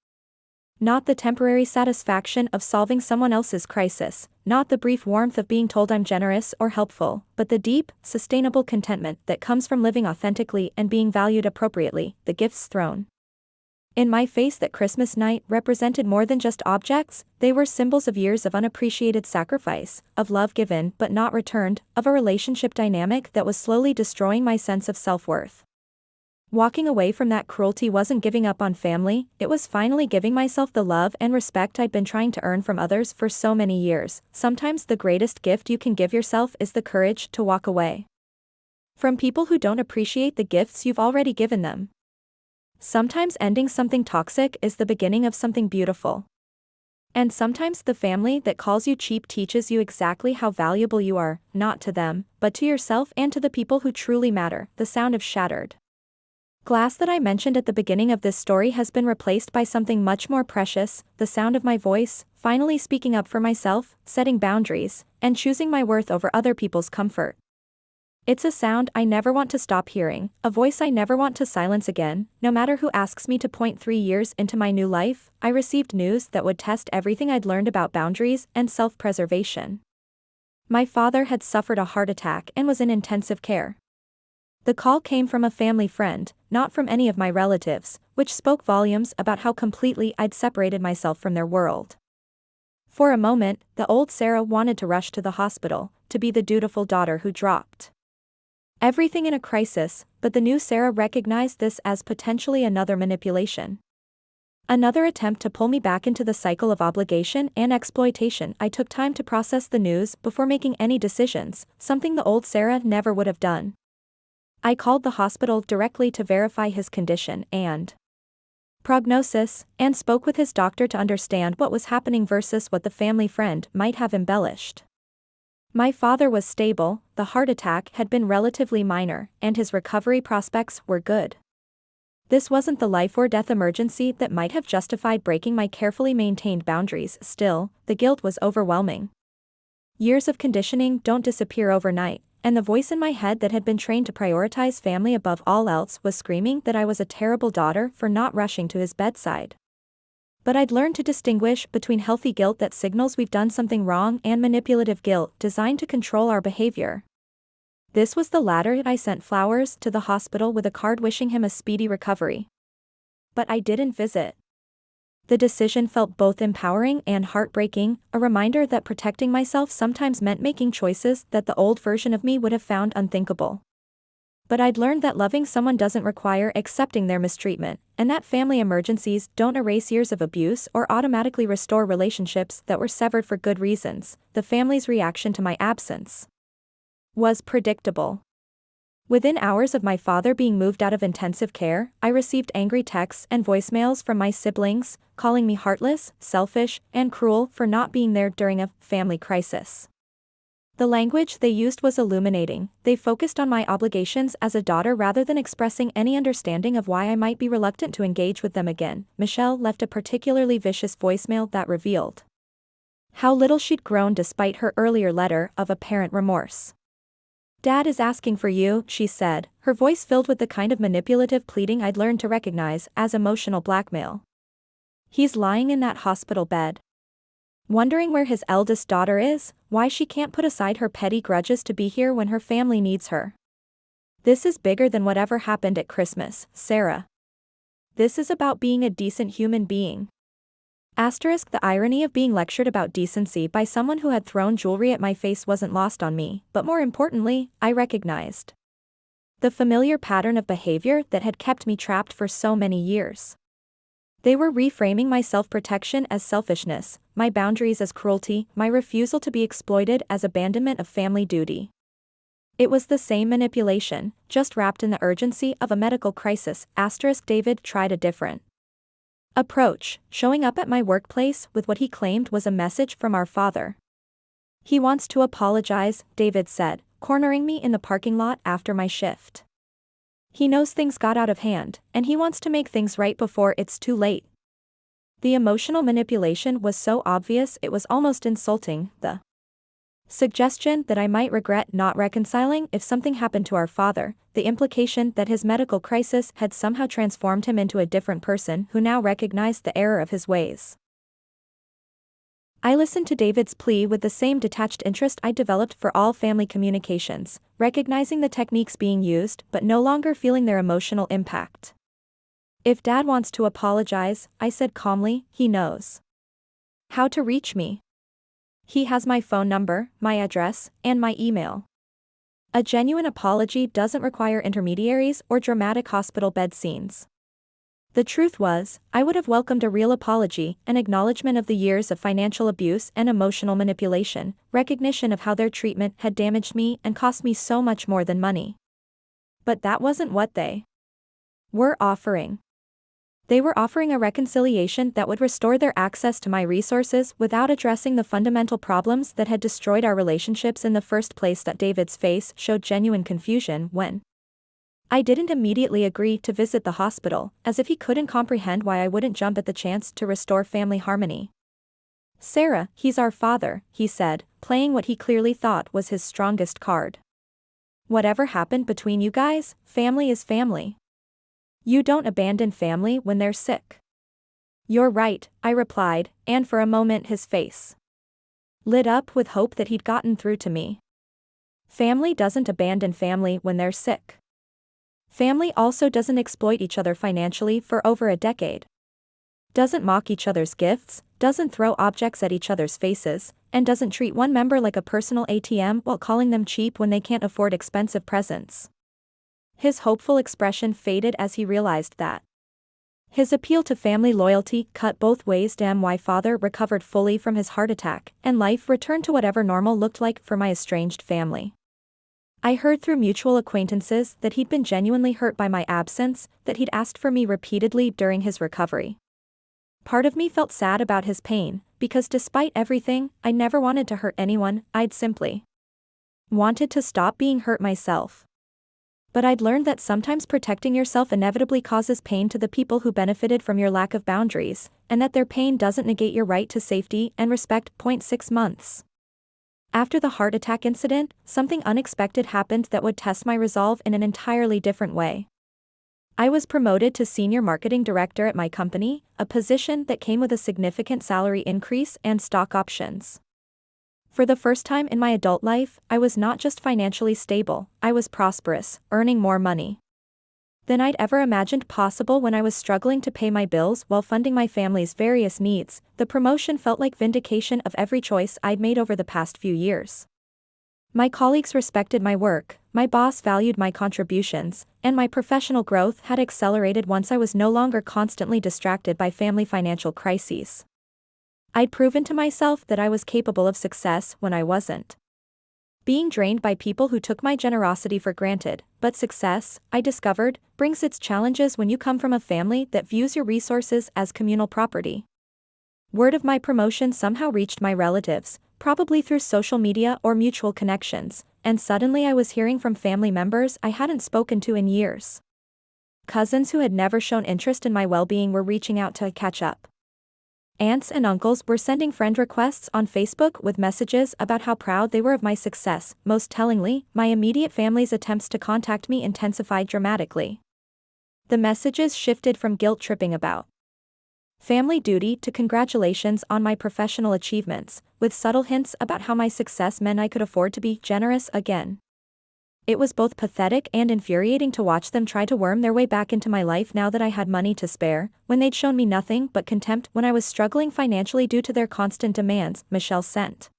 Not the temporary satisfaction of solving someone else's crisis, not the brief warmth of being told I'm generous or helpful, but the deep, sustainable contentment that comes from living authentically and being valued appropriately. The gifts thrown in my face that Christmas night represented more than just objects. They were symbols of years of unappreciated sacrifice, of love given but not returned, of a relationship dynamic that was slowly destroying my sense of self-worth. Walking away from that cruelty wasn't giving up on family, it was finally giving myself the love and respect I'd been trying to earn from others for so many years. Sometimes the greatest gift you can give yourself is the courage to walk away from people who don't appreciate the gifts you've already given them. Sometimes ending something toxic is the beginning of something beautiful. And sometimes the family that calls you cheap teaches you exactly how valuable you are, not to them, but to yourself and to the people who truly matter. The sound of shattered glass that I mentioned at the beginning of this story has been replaced by something much more precious: the sound of my voice, finally speaking up for myself, setting boundaries, and choosing my worth over other people's comfort. It's a sound I never want to stop hearing, a voice I never want to silence again. No matter who asks me to point. 3 years into my new life, I received news that would test everything I'd learned about boundaries and self-preservation. My father had suffered a heart attack and was in intensive care. The call came from a family friend, not from any of my relatives, which spoke volumes about how completely I'd separated myself from their world. For a moment, the old Sarah wanted to rush to the hospital, to be the dutiful daughter who dropped everything in a crisis, but the new Sarah recognized this as potentially another manipulation. Another attempt to pull me back into the cycle of obligation and exploitation. I took time to process the news before making any decisions, something the old Sarah never would have done. I called the hospital directly to verify his condition and prognosis, and spoke with his doctor to understand what was happening versus what the family friend might have embellished. My father was stable, the heart attack had been relatively minor, and his recovery prospects were good. This wasn't the life or death emergency that might have justified breaking my carefully maintained boundaries. Still, the guilt was overwhelming. Years of conditioning don't disappear overnight, and the voice in my head that had been trained to prioritize family above all else was screaming that I was a terrible daughter for not rushing to his bedside. But I'd learned to distinguish between healthy guilt that signals we've done something wrong and manipulative guilt designed to control our behavior. This was the latter. I sent flowers to the hospital with a card wishing him a speedy recovery. But I didn't visit. The decision felt both empowering and heartbreaking, a reminder that protecting myself sometimes meant making choices that the old version of me would have found unthinkable. But I'd learned that loving someone doesn't require accepting their mistreatment, and that family emergencies don't erase years of abuse or automatically restore relationships that were severed for good reasons. The family's reaction to my absence was predictable. Within hours of my father being moved out of intensive care, I received angry texts and voicemails from my siblings, calling me heartless, selfish, and cruel for not being there during a family crisis. The language they used was illuminating. They focused on my obligations as a daughter rather than expressing any understanding of why I might be reluctant to engage with them again. Michelle left a particularly vicious voicemail that revealed how little she'd grown despite her earlier letter of apparent remorse. "Dad is asking for you," she said, her voice filled with the kind of manipulative pleading I'd learned to recognize as emotional blackmail. "He's lying in that hospital bed, wondering where his eldest daughter is, why she can't put aside her petty grudges to be here when her family needs her. This is bigger than whatever happened at Christmas, Sarah. This is about being a decent human being." The irony of being lectured about decency by someone who had thrown jewelry at my face wasn't lost on me, but more importantly, I recognized the familiar pattern of behavior that had kept me trapped for so many years. They were reframing my self-protection as selfishness, my boundaries as cruelty, my refusal to be exploited as abandonment of family duty. It was the same manipulation, just wrapped in the urgency of a medical crisis. David tried a different approach, showing up at my workplace with what he claimed was a message from our father. "He wants to apologize," David said, cornering me in the parking lot after my shift. "He knows things got out of hand, and he wants to make things right before it's too late." The emotional manipulation was so obvious it was almost insulting, the suggestion that I might regret not reconciling if something happened to our father, the implication that his medical crisis had somehow transformed him into a different person who now recognized the error of his ways. I listened to David's plea with the same detached interest I developed for all family communications, recognizing the techniques being used but no longer feeling their emotional impact. "If Dad wants to apologize," I said calmly, "he knows how to reach me. He has my phone number, my address, and my email. A genuine apology doesn't require intermediaries or dramatic hospital bed scenes." The truth was, I would have welcomed a real apology, an acknowledgement of the years of financial abuse and emotional manipulation, recognition of how their treatment had damaged me and cost me so much more than money. But that wasn't what they were offering. They were offering a reconciliation that would restore their access to my resources without addressing the fundamental problems that had destroyed our relationships in the first place. David's face showed genuine confusion when I didn't immediately agree to visit the hospital, as if he couldn't comprehend why I wouldn't jump at the chance to restore family harmony. "Sarah, he's our father," he said, playing what he clearly thought was his strongest card. "Whatever happened between you guys, family is family. You don't abandon family when they're sick." "You're right," I replied, and for a moment his face lit up with hope that he'd gotten through to me. Family doesn't abandon family when they're sick. Family also doesn't exploit each other financially for over a decade. Doesn't mock each other's gifts, doesn't throw objects at each other's faces, and doesn't treat one member like a personal ATM while calling them cheap when they can't afford expensive presents. His hopeful expression faded as he realized that his appeal to family loyalty cut both ways. My father recovered fully from his heart attack, and life returned to whatever normal looked like for my estranged family. I heard through mutual acquaintances that he'd been genuinely hurt by my absence, that he'd asked for me repeatedly during his recovery. Part of me felt sad about his pain, because despite everything, I never wanted to hurt anyone, I'd simply wanted to stop being hurt myself. But I'd learned that sometimes protecting yourself inevitably causes pain to the people who benefited from your lack of boundaries, and that their pain doesn't negate your right to safety and respect. 6 months after the heart attack incident, something unexpected happened that would test my resolve in an entirely different way. I was promoted to senior marketing director at my company, a position that came with a significant salary increase and stock options. For the first time in my adult life, I was not just financially stable, I was prosperous, earning more money than I'd ever imagined possible when I was struggling to pay my bills while funding my family's various needs. The promotion felt like vindication of every choice I'd made over the past few years. My colleagues respected my work, my boss valued my contributions, and my professional growth had accelerated once I was no longer constantly distracted by family financial crises. I'd proven to myself that I was capable of success when I wasn't being drained by people who took my generosity for granted, but success, I discovered, brings its challenges when you come from a family that views your resources as communal property. Word of my promotion somehow reached my relatives, probably through social media or mutual connections, and suddenly I was hearing from family members I hadn't spoken to in years. Cousins who had never shown interest in my well-being were reaching out to catch up. Aunts and uncles were sending friend requests on Facebook with messages about how proud they were of my success. Most tellingly, my immediate family's attempts to contact me intensified dramatically. The messages shifted from guilt-tripping about family duty to congratulations on my professional achievements, with subtle hints about how my success meant I could afford to be generous again. It was both pathetic and infuriating to watch them try to worm their way back into my life now that I had money to spare, when they'd shown me nothing but contempt when I was struggling financially due to their constant demands. Michelle sent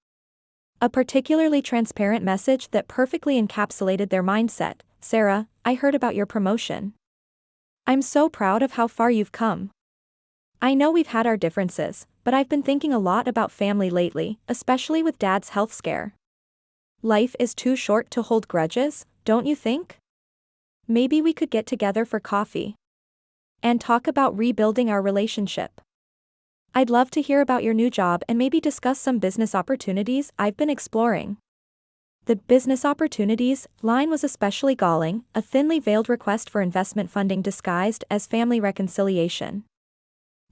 a particularly transparent message that perfectly encapsulated their mindset. Sarah, I heard about your promotion. I'm so proud of how far you've come. I know we've had our differences, but I've been thinking a lot about family lately, especially with Dad's health scare. Life is too short to hold grudges, don't you think? Maybe we could get together for coffee and talk about rebuilding our relationship. I'd love to hear about your new job and maybe discuss some business opportunities I've been exploring. The business opportunities line was especially galling, a thinly veiled request for investment funding disguised as family reconciliation.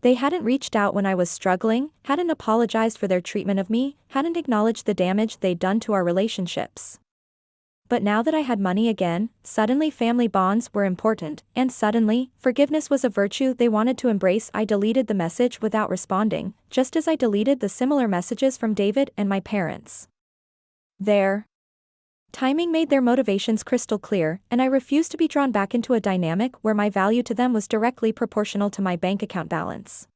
They hadn't reached out when I was struggling, hadn't apologized for their treatment of me, hadn't acknowledged the damage they'd done to our relationships. But now that I had money again, suddenly family bonds were important, and suddenly, forgiveness was a virtue they wanted to embrace. I deleted the message without responding, just as I deleted the similar messages from David and my parents. Their timing made their motivations crystal clear, and I refused to be drawn back into a dynamic where my value to them was directly proportional to my bank account balance.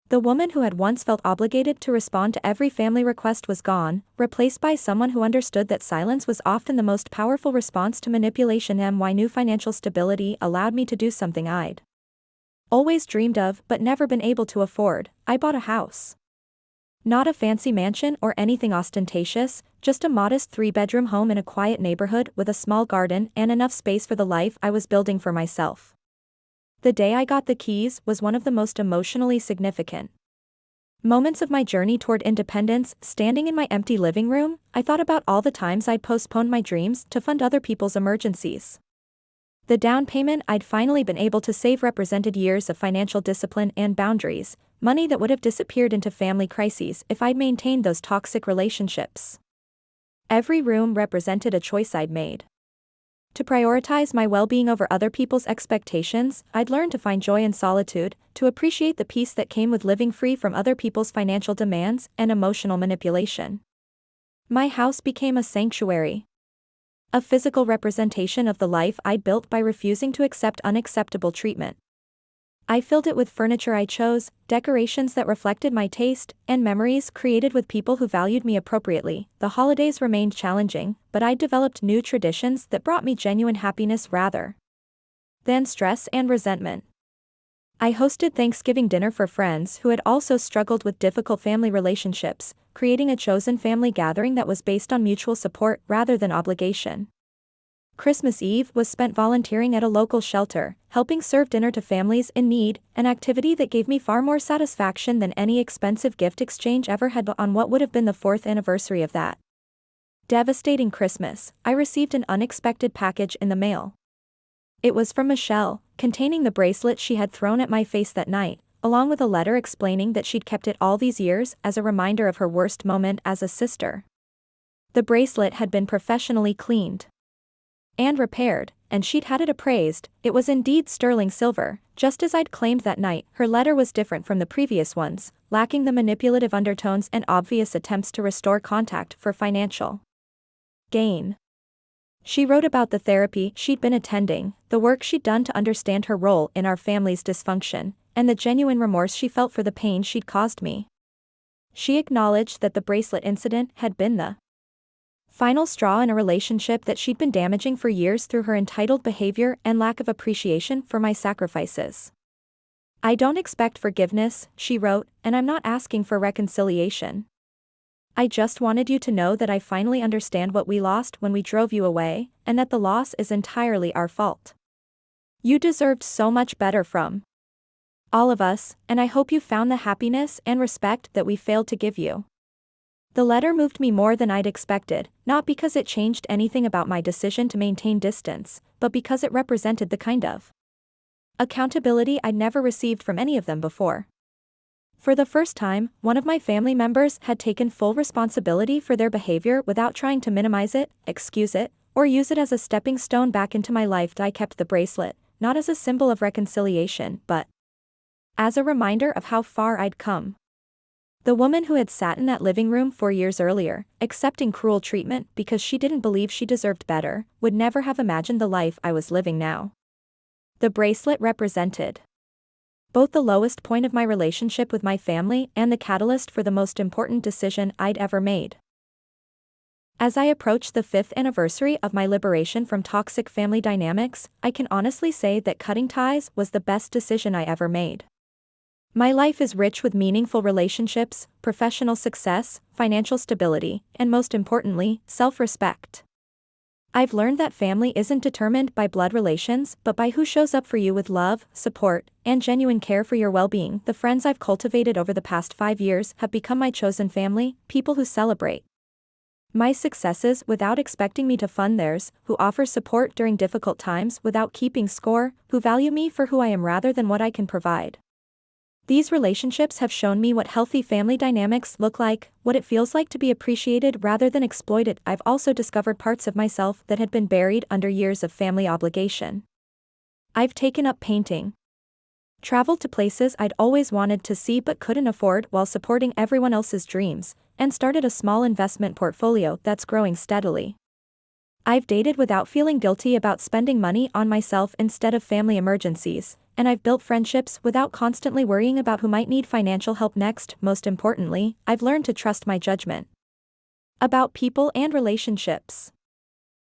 The woman who had once felt obligated to respond to every family request was gone, replaced by someone who understood that silence was often the most powerful response to manipulation. My new financial stability allowed me to do something I'd always dreamed of but never been able to afford. I bought a house. Not a fancy mansion or anything ostentatious, just a modest 3-bedroom home in a quiet neighborhood with a small garden and enough space for the life I was building for myself. The day I got the keys was one of the most emotionally significant moments of my journey toward independence. Standing in my empty living room, I thought about all the times I'd postponed my dreams to fund other people's emergencies. The down payment I'd finally been able to save represented years of financial discipline and boundaries, money that would have disappeared into family crises if I'd maintained those toxic relationships. Every room represented a choice I'd made. To prioritize my well-being over other people's expectations, I'd learned to find joy in solitude, to appreciate the peace that came with living free from other people's financial demands and emotional manipulation. My house became a sanctuary. A physical representation of the life I'd built by refusing to accept unacceptable treatment. I filled it with furniture I chose, decorations that reflected my taste, and memories created with people who valued me appropriately. The holidays remained challenging, but I developed new traditions that brought me genuine happiness rather than stress and resentment. I hosted Thanksgiving dinner for friends who had also struggled with difficult family relationships, creating a chosen family gathering that was based on mutual support rather than obligation. Christmas Eve was spent volunteering at a local shelter, helping serve dinner to families in need, an activity that gave me far more satisfaction than any expensive gift exchange ever had. On what would have been the 4th anniversary of that devastating Christmas, I received an unexpected package in the mail. It was from Michelle, containing the bracelet she had thrown at my face that night, along with a letter explaining that she'd kept it all these years as a reminder of her worst moment as a sister. The bracelet had been professionally cleaned and repaired, and she'd had it appraised. It was indeed sterling silver, just as I'd claimed that night. Her letter was different from the previous ones, lacking the manipulative undertones and obvious attempts to restore contact for financial gain. She wrote about the therapy she'd been attending, the work she'd done to understand her role in our family's dysfunction, and the genuine remorse she felt for the pain she'd caused me. She acknowledged that the bracelet incident had been the Final straw in a relationship that she'd been damaging for years through her entitled behavior and lack of appreciation for my sacrifices. I don't expect forgiveness, she wrote, and I'm not asking for reconciliation. I just wanted you to know that I finally understand what we lost when we drove you away, and that the loss is entirely our fault. You deserved so much better from all of us, and I hope you found the happiness and respect that we failed to give you. The letter moved me more than I'd expected, not because it changed anything about my decision to maintain distance, but because it represented the kind of accountability I'd never received from any of them before. For the first time, one of my family members had taken full responsibility for their behavior without trying to minimize it, excuse it, or use it as a stepping stone back into my life. I kept the bracelet, not as a symbol of reconciliation, but as a reminder of how far I'd come. The woman who had sat in that living room 4 years earlier, accepting cruel treatment because she didn't believe she deserved better, would never have imagined the life I was living now. The bracelet represented both the lowest point of my relationship with my family and the catalyst for the most important decision I'd ever made. As I approach the 5th anniversary of my liberation from toxic family dynamics, I can honestly say that cutting ties was the best decision I ever made. My life is rich with meaningful relationships, professional success, financial stability, and most importantly, self-respect. I've learned that family isn't determined by blood relations but by who shows up for you with love, support, and genuine care for your well-being. The friends I've cultivated over the past 5 years have become my chosen family, people who celebrate my successes without expecting me to fund theirs, who offer support during difficult times without keeping score, who value me for who I am rather than what I can provide. These relationships have shown me what healthy family dynamics look like, what it feels like to be appreciated rather than exploited. I've also discovered parts of myself that had been buried under years of family obligation. I've taken up painting, traveled to places I'd always wanted to see but couldn't afford while supporting everyone else's dreams, and started a small investment portfolio that's growing steadily. I've dated without feeling guilty about spending money on myself instead of family emergencies, and I've built friendships without constantly worrying about who might need financial help next. Most importantly, I've learned to trust my judgment about people and relationships.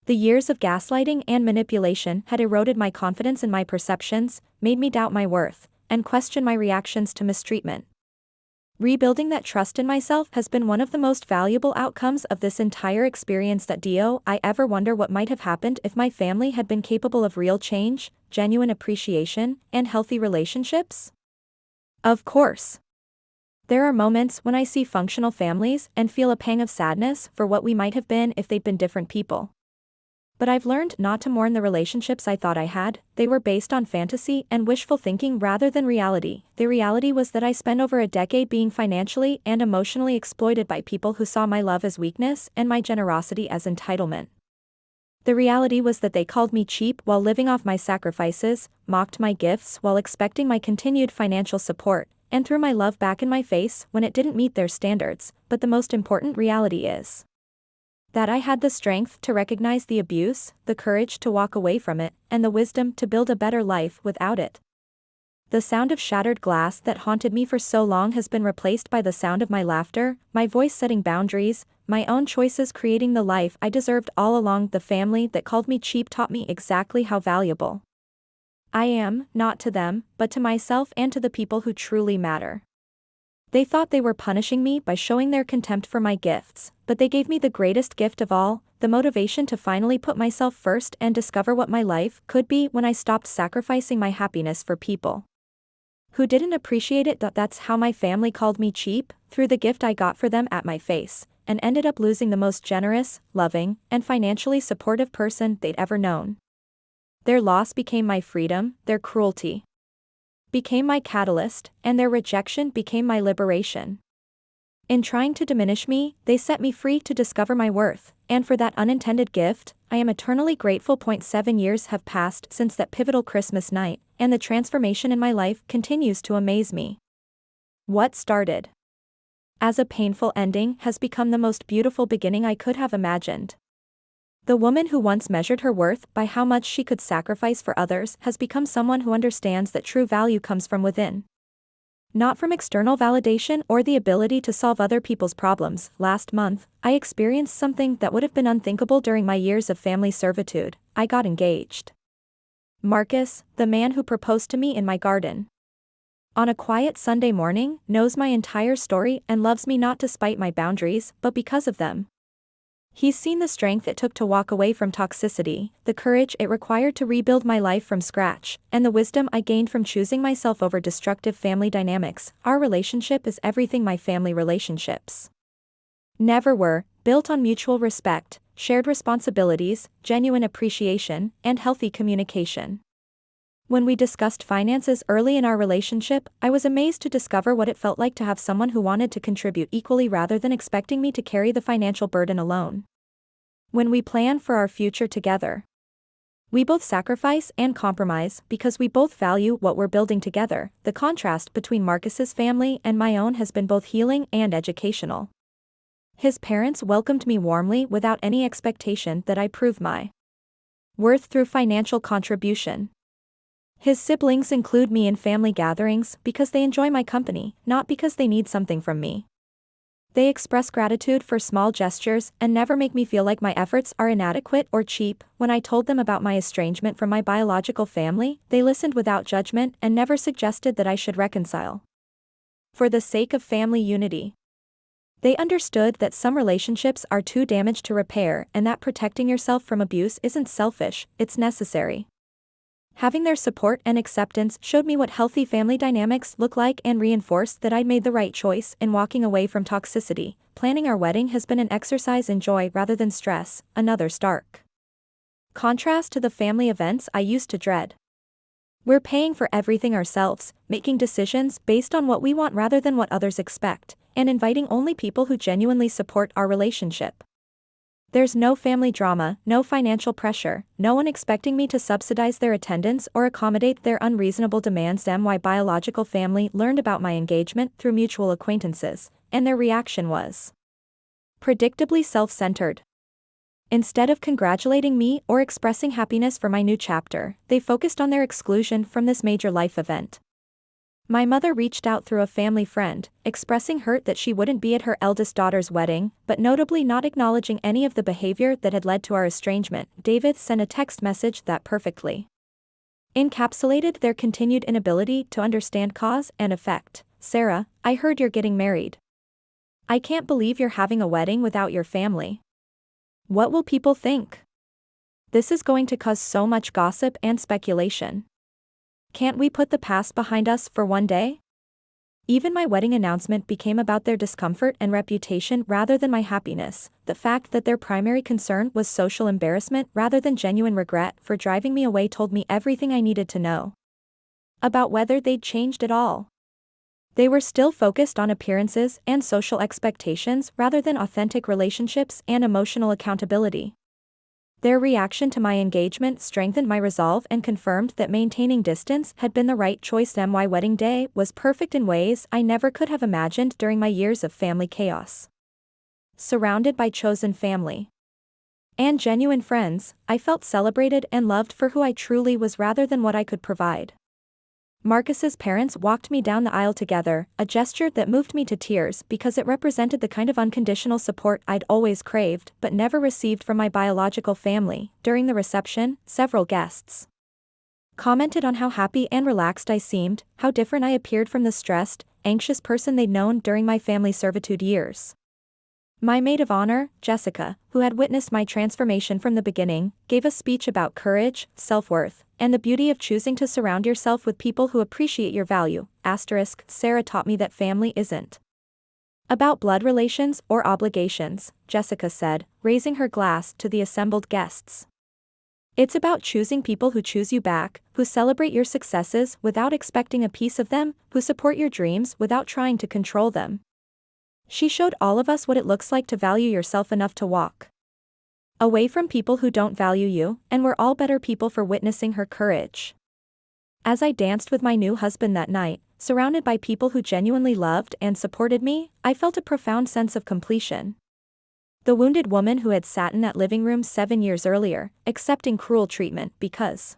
The years of gaslighting and manipulation had eroded my confidence in my perceptions, made me doubt my worth, and question my reactions to mistreatment. Rebuilding that trust in myself has been one of the most valuable outcomes of this entire experience. I ever wonder what might have happened if my family had been capable of real change, genuine appreciation, and healthy relationships? Of course. There are moments when I see functional families and feel a pang of sadness for what we might have been if they'd been different people. But I've learned not to mourn the relationships I thought I had. They were based on fantasy and wishful thinking rather than reality. The reality was that I spent over a decade being financially and emotionally exploited by people who saw my love as weakness and my generosity as entitlement. The reality was that they called me cheap while living off my sacrifices, mocked my gifts while expecting my continued financial support, and threw my love back in my face when it didn't meet their standards. But the most important reality is that I had the strength to recognize the abuse, the courage to walk away from it, and the wisdom to build a better life without it. The sound of shattered glass that haunted me for so long has been replaced by the sound of my laughter, my voice setting boundaries, my own choices creating the life I deserved all along. The family that called me cheap taught me exactly how valuable I am, not to them, but to myself and to the people who truly matter. They thought they were punishing me by showing their contempt for my gifts, but they gave me the greatest gift of all, the motivation to finally put myself first and discover what my life could be when I stopped sacrificing my happiness for people who didn't appreciate it. That's how my family called me cheap, through the gift I got for them at my face, and ended up losing the most generous, loving, and financially supportive person they'd ever known. Their loss became my freedom, their cruelty became my catalyst, and their rejection became my liberation. In trying to diminish me, they set me free to discover my worth, and for that unintended gift, I am eternally grateful. 7 years have passed since that pivotal Christmas night, and the transformation in my life continues to amaze me. What started as a painful ending has become the most beautiful beginning I could have imagined. The woman who once measured her worth by how much she could sacrifice for others has become someone who understands that true value comes from within, not from external validation or the ability to solve other people's problems. Last month, I experienced something that would have been unthinkable during my years of family servitude. I got engaged. Marcus, the man who proposed to me in my garden on a quiet Sunday morning, knows my entire story and loves me not despite my boundaries, but because of them. He's seen the strength it took to walk away from toxicity, the courage it required to rebuild my life from scratch, and the wisdom I gained from choosing myself over destructive family dynamics. Our relationship is everything my family relationships never were, built on mutual respect, shared responsibilities, genuine appreciation, and healthy communication. When we discussed finances early in our relationship, I was amazed to discover what it felt like to have someone who wanted to contribute equally rather than expecting me to carry the financial burden alone. When we plan for our future together, we both sacrifice and compromise because we both value what we're building together. The contrast between Marcus's family and my own has been both healing and educational. His parents welcomed me warmly without any expectation that I prove my worth through financial contribution. His siblings include me in family gatherings because they enjoy my company, not because they need something from me. They express gratitude for small gestures and never make me feel like my efforts are inadequate or cheap. When I told them about my estrangement from my biological family, they listened without judgment and never suggested that I should reconcile for the sake of family unity. They understood that some relationships are too damaged to repair and that protecting yourself from abuse isn't selfish, it's necessary. Having their support and acceptance showed me what healthy family dynamics look like and reinforced that I'd made the right choice in walking away from toxicity. Planning our wedding has been an exercise in joy rather than stress, another stark contrast to the family events I used to dread. We're paying for everything ourselves, making decisions based on what we want rather than what others expect, and inviting only people who genuinely support our relationship. There's no family drama, no financial pressure, no one expecting me to subsidize their attendance or accommodate their unreasonable demands. My biological family learned about my engagement through mutual acquaintances, and their reaction was predictably self-centered. Instead of congratulating me or expressing happiness for my new chapter, they focused on their exclusion from this major life event. My mother reached out through a family friend, expressing hurt that she wouldn't be at her eldest daughter's wedding, but notably not acknowledging any of the behavior that had led to our estrangement. David sent a text message that perfectly encapsulated their continued inability to understand cause and effect. Sarah, I heard you're getting married. I can't believe you're having a wedding without your family. What will people think? This is going to cause so much gossip and speculation. Can't we put the past behind us for one day? Even my wedding announcement became about their discomfort and reputation rather than my happiness. The fact that their primary concern was social embarrassment rather than genuine regret for driving me away told me everything I needed to know about whether they'd changed at all. They were still focused on appearances and social expectations rather than authentic relationships and emotional accountability. Their reaction to my engagement strengthened my resolve and confirmed that maintaining distance had been the right choice. My wedding day was perfect in ways I never could have imagined during my years of family chaos. Surrounded by chosen family and genuine friends, I felt celebrated and loved for who I truly was rather than what I could provide. Marcus's parents walked me down the aisle together, a gesture that moved me to tears because it represented the kind of unconditional support I'd always craved but never received from my biological family. During the reception, several guests commented on how happy and relaxed I seemed, how different I appeared from the stressed, anxious person they'd known during my family servitude years. My maid of honor, Jessica, who had witnessed my transformation from the beginning, gave a speech about courage, self-worth, and the beauty of choosing to surround yourself with people who appreciate your value. Sarah taught me that family isn't about blood relations or obligations, Jessica said, raising her glass to the assembled guests. It's about choosing people who choose you back, who celebrate your successes without expecting a piece of them, who support your dreams without trying to control them. She showed all of us what it looks like to value yourself enough to walk away from people who don't value you, and we're all better people for witnessing her courage. As I danced with my new husband that night, surrounded by people who genuinely loved and supported me, I felt a profound sense of completion. The wounded woman who had sat in that living room 7 years earlier, accepting cruel treatment because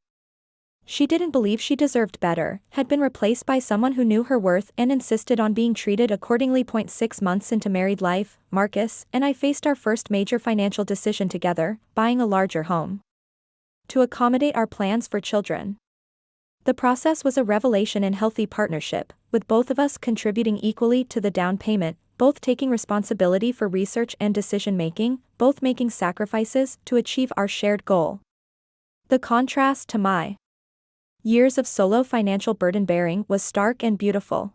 She didn't believe she deserved better, had been replaced by someone who knew her worth and insisted on being treated accordingly. 6 months into married life, Marcus and I faced our first major financial decision together, buying a larger home to accommodate our plans for children. The process was a revelation in healthy partnership, with both of us contributing equally to the down payment, both taking responsibility for research and decision-making, both making sacrifices to achieve our shared goal. The contrast to my years of solo financial burden-bearing was stark and beautiful.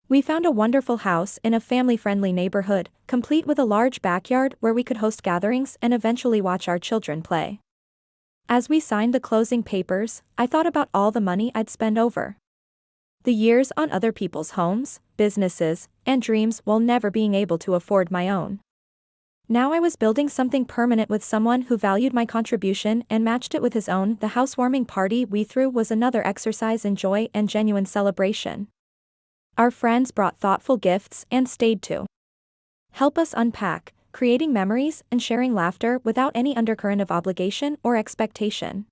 We found a wonderful house in a family-friendly neighborhood, complete with a large backyard where we could host gatherings and eventually watch our children play. As we signed the closing papers, I thought about all the money I'd spend over the years on other people's homes, businesses, and dreams while never being able to afford my own. Now I was building something permanent with someone who valued my contribution and matched it with his own. The housewarming party we threw was another exercise in joy and genuine celebration. Our friends brought thoughtful gifts and stayed to help us unpack, creating memories and sharing laughter without any undercurrent of obligation or expectation.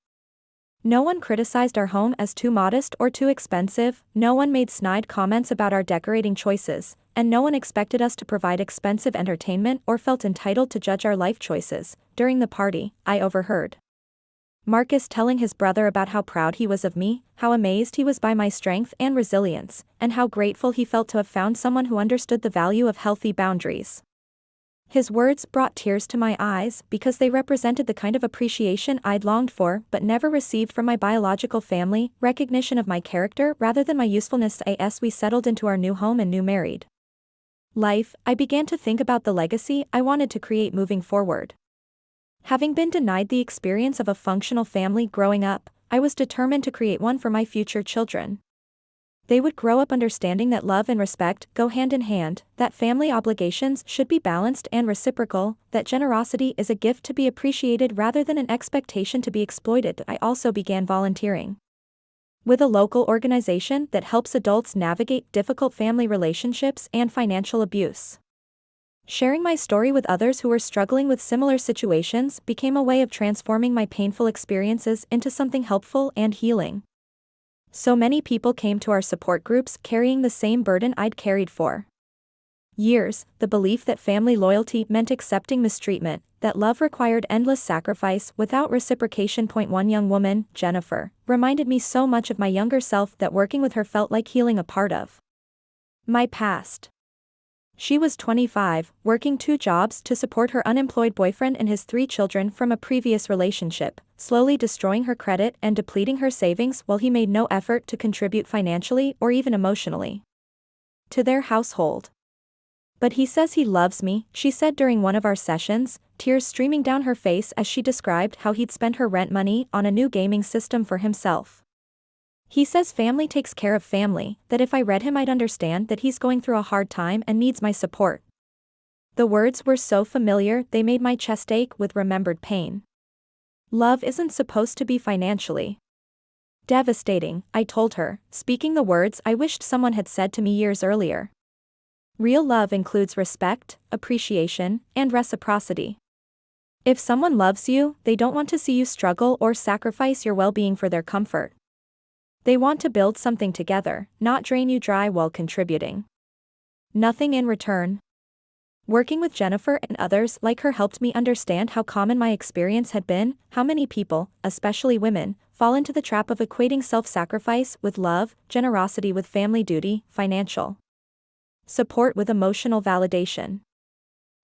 No one criticized our home as too modest or too expensive, no one made snide comments about our decorating choices, and no one expected us to provide expensive entertainment or felt entitled to judge our life choices. During the party, I overheard Marcus telling his brother about how proud he was of me, how amazed he was by my strength and resilience, and how grateful he felt to have found someone who understood the value of healthy boundaries. His words brought tears to my eyes because they represented the kind of appreciation I'd longed for but never received from my biological family, recognition of my character rather than my usefulness. As we settled into our new home and new married life, I began to think about the legacy I wanted to create moving forward. Having been denied the experience of a functional family growing up, I was determined to create one for my future children. They would grow up understanding that love and respect go hand in hand, that family obligations should be balanced and reciprocal, that generosity is a gift to be appreciated rather than an expectation to be exploited. I also began volunteering with a local organization that helps adults navigate difficult family relationships and financial abuse. Sharing my story with others who were struggling with similar situations became a way of transforming my painful experiences into something helpful and healing. So many people came to our support groups carrying the same burden I'd carried for years, the belief that family loyalty meant accepting mistreatment, that love required endless sacrifice without reciprocation. One young woman, Jennifer, reminded me so much of my younger self that working with her felt like healing a part of my past. She was 25, working 2 jobs to support her unemployed boyfriend and his 3 children from a previous relationship, slowly destroying her credit and depleting her savings while he made no effort to contribute financially or even emotionally to their household. But he says he loves me, she said during one of our sessions, tears streaming down her face as she described how he'd spent her rent money on a new gaming system for himself. He says family takes care of family, that if I read him I'd understand that he's going through a hard time and needs my support. The words were so familiar they made my chest ache with remembered pain. Love isn't supposed to be financially devastating, I told her, speaking the words I wished someone had said to me years earlier. Real love includes respect, appreciation, and reciprocity. If someone loves you, they don't want to see you struggle or sacrifice your well-being for their comfort. They want to build something together, not drain you dry while contributing nothing in return. Working with Jennifer and others like her helped me understand how common my experience had been, how many people, especially women, fall into the trap of equating self-sacrifice with love, generosity with family duty, financial support with emotional validation.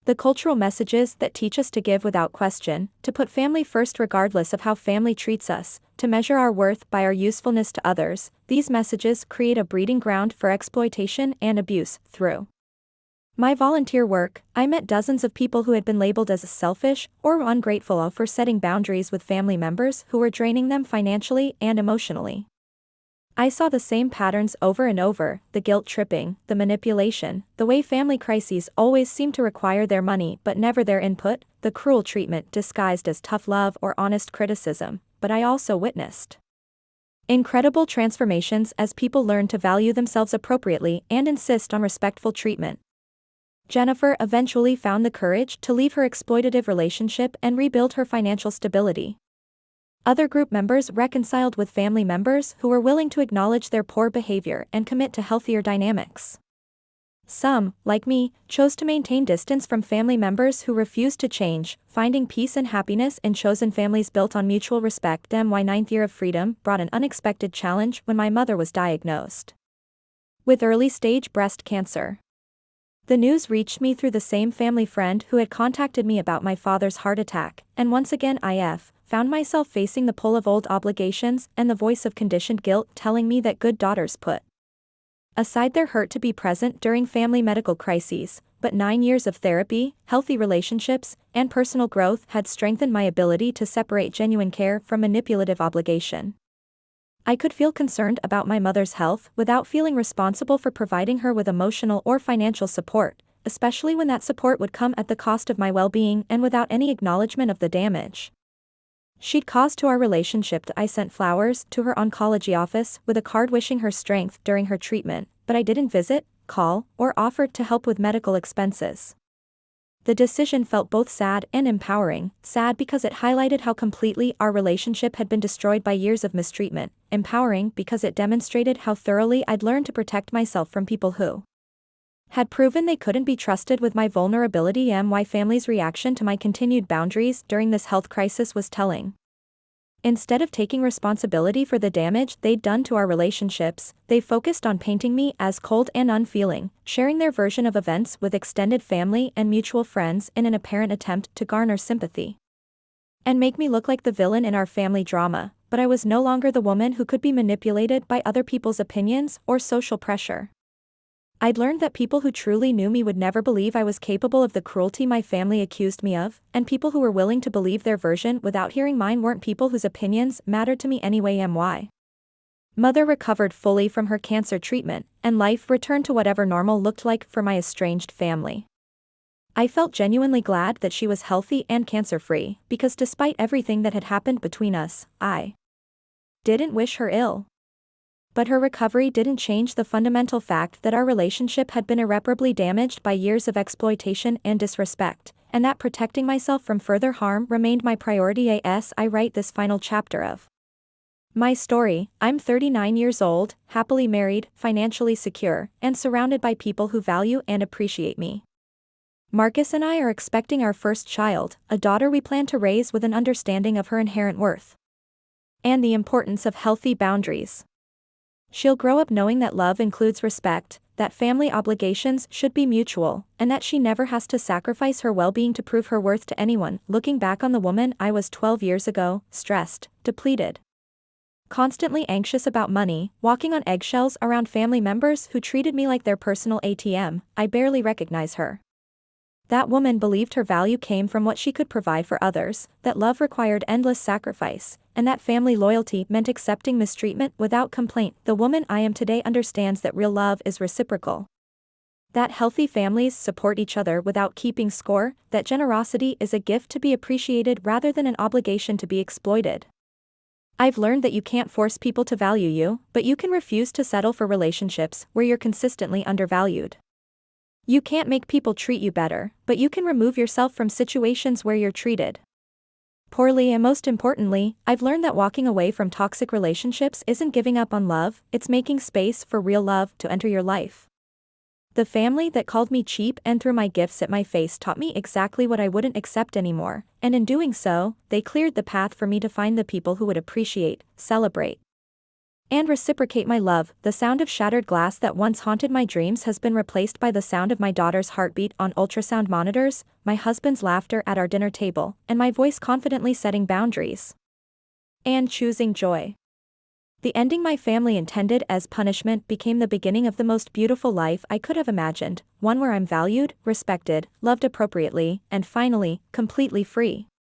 The cultural messages that teach us to give without question, to put family first regardless of how family treats us, to measure our worth by our usefulness to others, these messages create a breeding ground for exploitation and abuse. Through my volunteer work, I met dozens of people who had been labeled as selfish or ungrateful for setting boundaries with family members who were draining them financially and emotionally. I saw the same patterns over and over, the guilt tripping, the manipulation, the way family crises always seem to require their money but never their input, the cruel treatment disguised as tough love or honest criticism. But I also witnessed incredible transformations as people learn to value themselves appropriately and insist on respectful treatment. Jennifer eventually found the courage to leave her exploitative relationship and rebuild her financial stability. Other group members reconciled with family members who were willing to acknowledge their poor behavior and commit to healthier dynamics. Some, like me, chose to maintain distance from family members who refused to change, finding peace and happiness in chosen families built on mutual respect. My ninth year of freedom brought an unexpected challenge when my mother was diagnosed with early-stage breast cancer. The news reached me through the same family friend who had contacted me about my father's heart attack, and once again found myself facing the pull of old obligations and the voice of conditioned guilt telling me that good daughters put aside their hurt to be present during family medical crises, but 9 years of therapy, healthy relationships, and personal growth had strengthened my ability to separate genuine care from manipulative obligation. I could feel concerned about my mother's health without feeling responsible for providing her with emotional or financial support, especially when that support would come at the cost of my well-being and without any acknowledgement of the damage she'd caused to our relationship. I sent flowers to her oncology office with a card wishing her strength during her treatment, but I didn't visit, call, or offer to help with medical expenses. The decision felt both sad and empowering, sad because it highlighted how completely our relationship had been destroyed by years of mistreatment, empowering because it demonstrated how thoroughly I'd learned to protect myself from people who had proven they couldn't be trusted with my vulnerability. My family's reaction to my continued boundaries during this health crisis was telling. Instead of taking responsibility for the damage they'd done to our relationships, they focused on painting me as cold and unfeeling, sharing their version of events with extended family and mutual friends in an apparent attempt to garner sympathy and make me look like the villain in our family drama. But I was no longer the woman who could be manipulated by other people's opinions or social pressure. I'd learned that people who truly knew me would never believe I was capable of the cruelty my family accused me of, and people who were willing to believe their version without hearing mine weren't people whose opinions mattered to me anyway. My mother recovered fully from her cancer treatment, and life returned to whatever normal looked like for my estranged family. I felt genuinely glad that she was healthy and cancer-free, because despite everything that had happened between us, I didn't wish her ill. But her recovery didn't change the fundamental fact that our relationship had been irreparably damaged by years of exploitation and disrespect, and that protecting myself from further harm remained my priority. As I write this final chapter of my story, I'm 39 years old, happily married, financially secure, and surrounded by people who value and appreciate me. Marcus and I are expecting our first child, a daughter we plan to raise with an understanding of her inherent worth and the importance of healthy boundaries. She'll grow up knowing that love includes respect, that family obligations should be mutual, and that she never has to sacrifice her well-being to prove her worth to anyone. Looking back on the woman I was 12 years ago, stressed, depleted, constantly anxious about money, walking on eggshells around family members who treated me like their personal ATM, I barely recognize her. That woman believed her value came from what she could provide for others, that love required endless sacrifice, and that family loyalty meant accepting mistreatment without complaint. The woman I am today understands that real love is reciprocal, that healthy families support each other without keeping score, that generosity is a gift to be appreciated rather than an obligation to be exploited. I've learned that you can't force people to value you, but you can refuse to settle for relationships where you're consistently undervalued. You can't make people treat you better, but you can remove yourself from situations where you're treated poorly. And most importantly, I've learned that walking away from toxic relationships isn't giving up on love, it's making space for real love to enter your life. The family that called me cheap and threw my gifts at my face taught me exactly what I wouldn't accept anymore, and in doing so, they cleared the path for me to find the people who would appreciate, celebrate, and reciprocate my love. The sound of shattered glass that once haunted my dreams has been replaced by the sound of my daughter's heartbeat on ultrasound monitors, my husband's laughter at our dinner table, and my voice confidently setting boundaries and choosing joy. The ending my family intended as punishment became the beginning of the most beautiful life I could have imagined, one where I'm valued, respected, loved appropriately, and finally, completely free.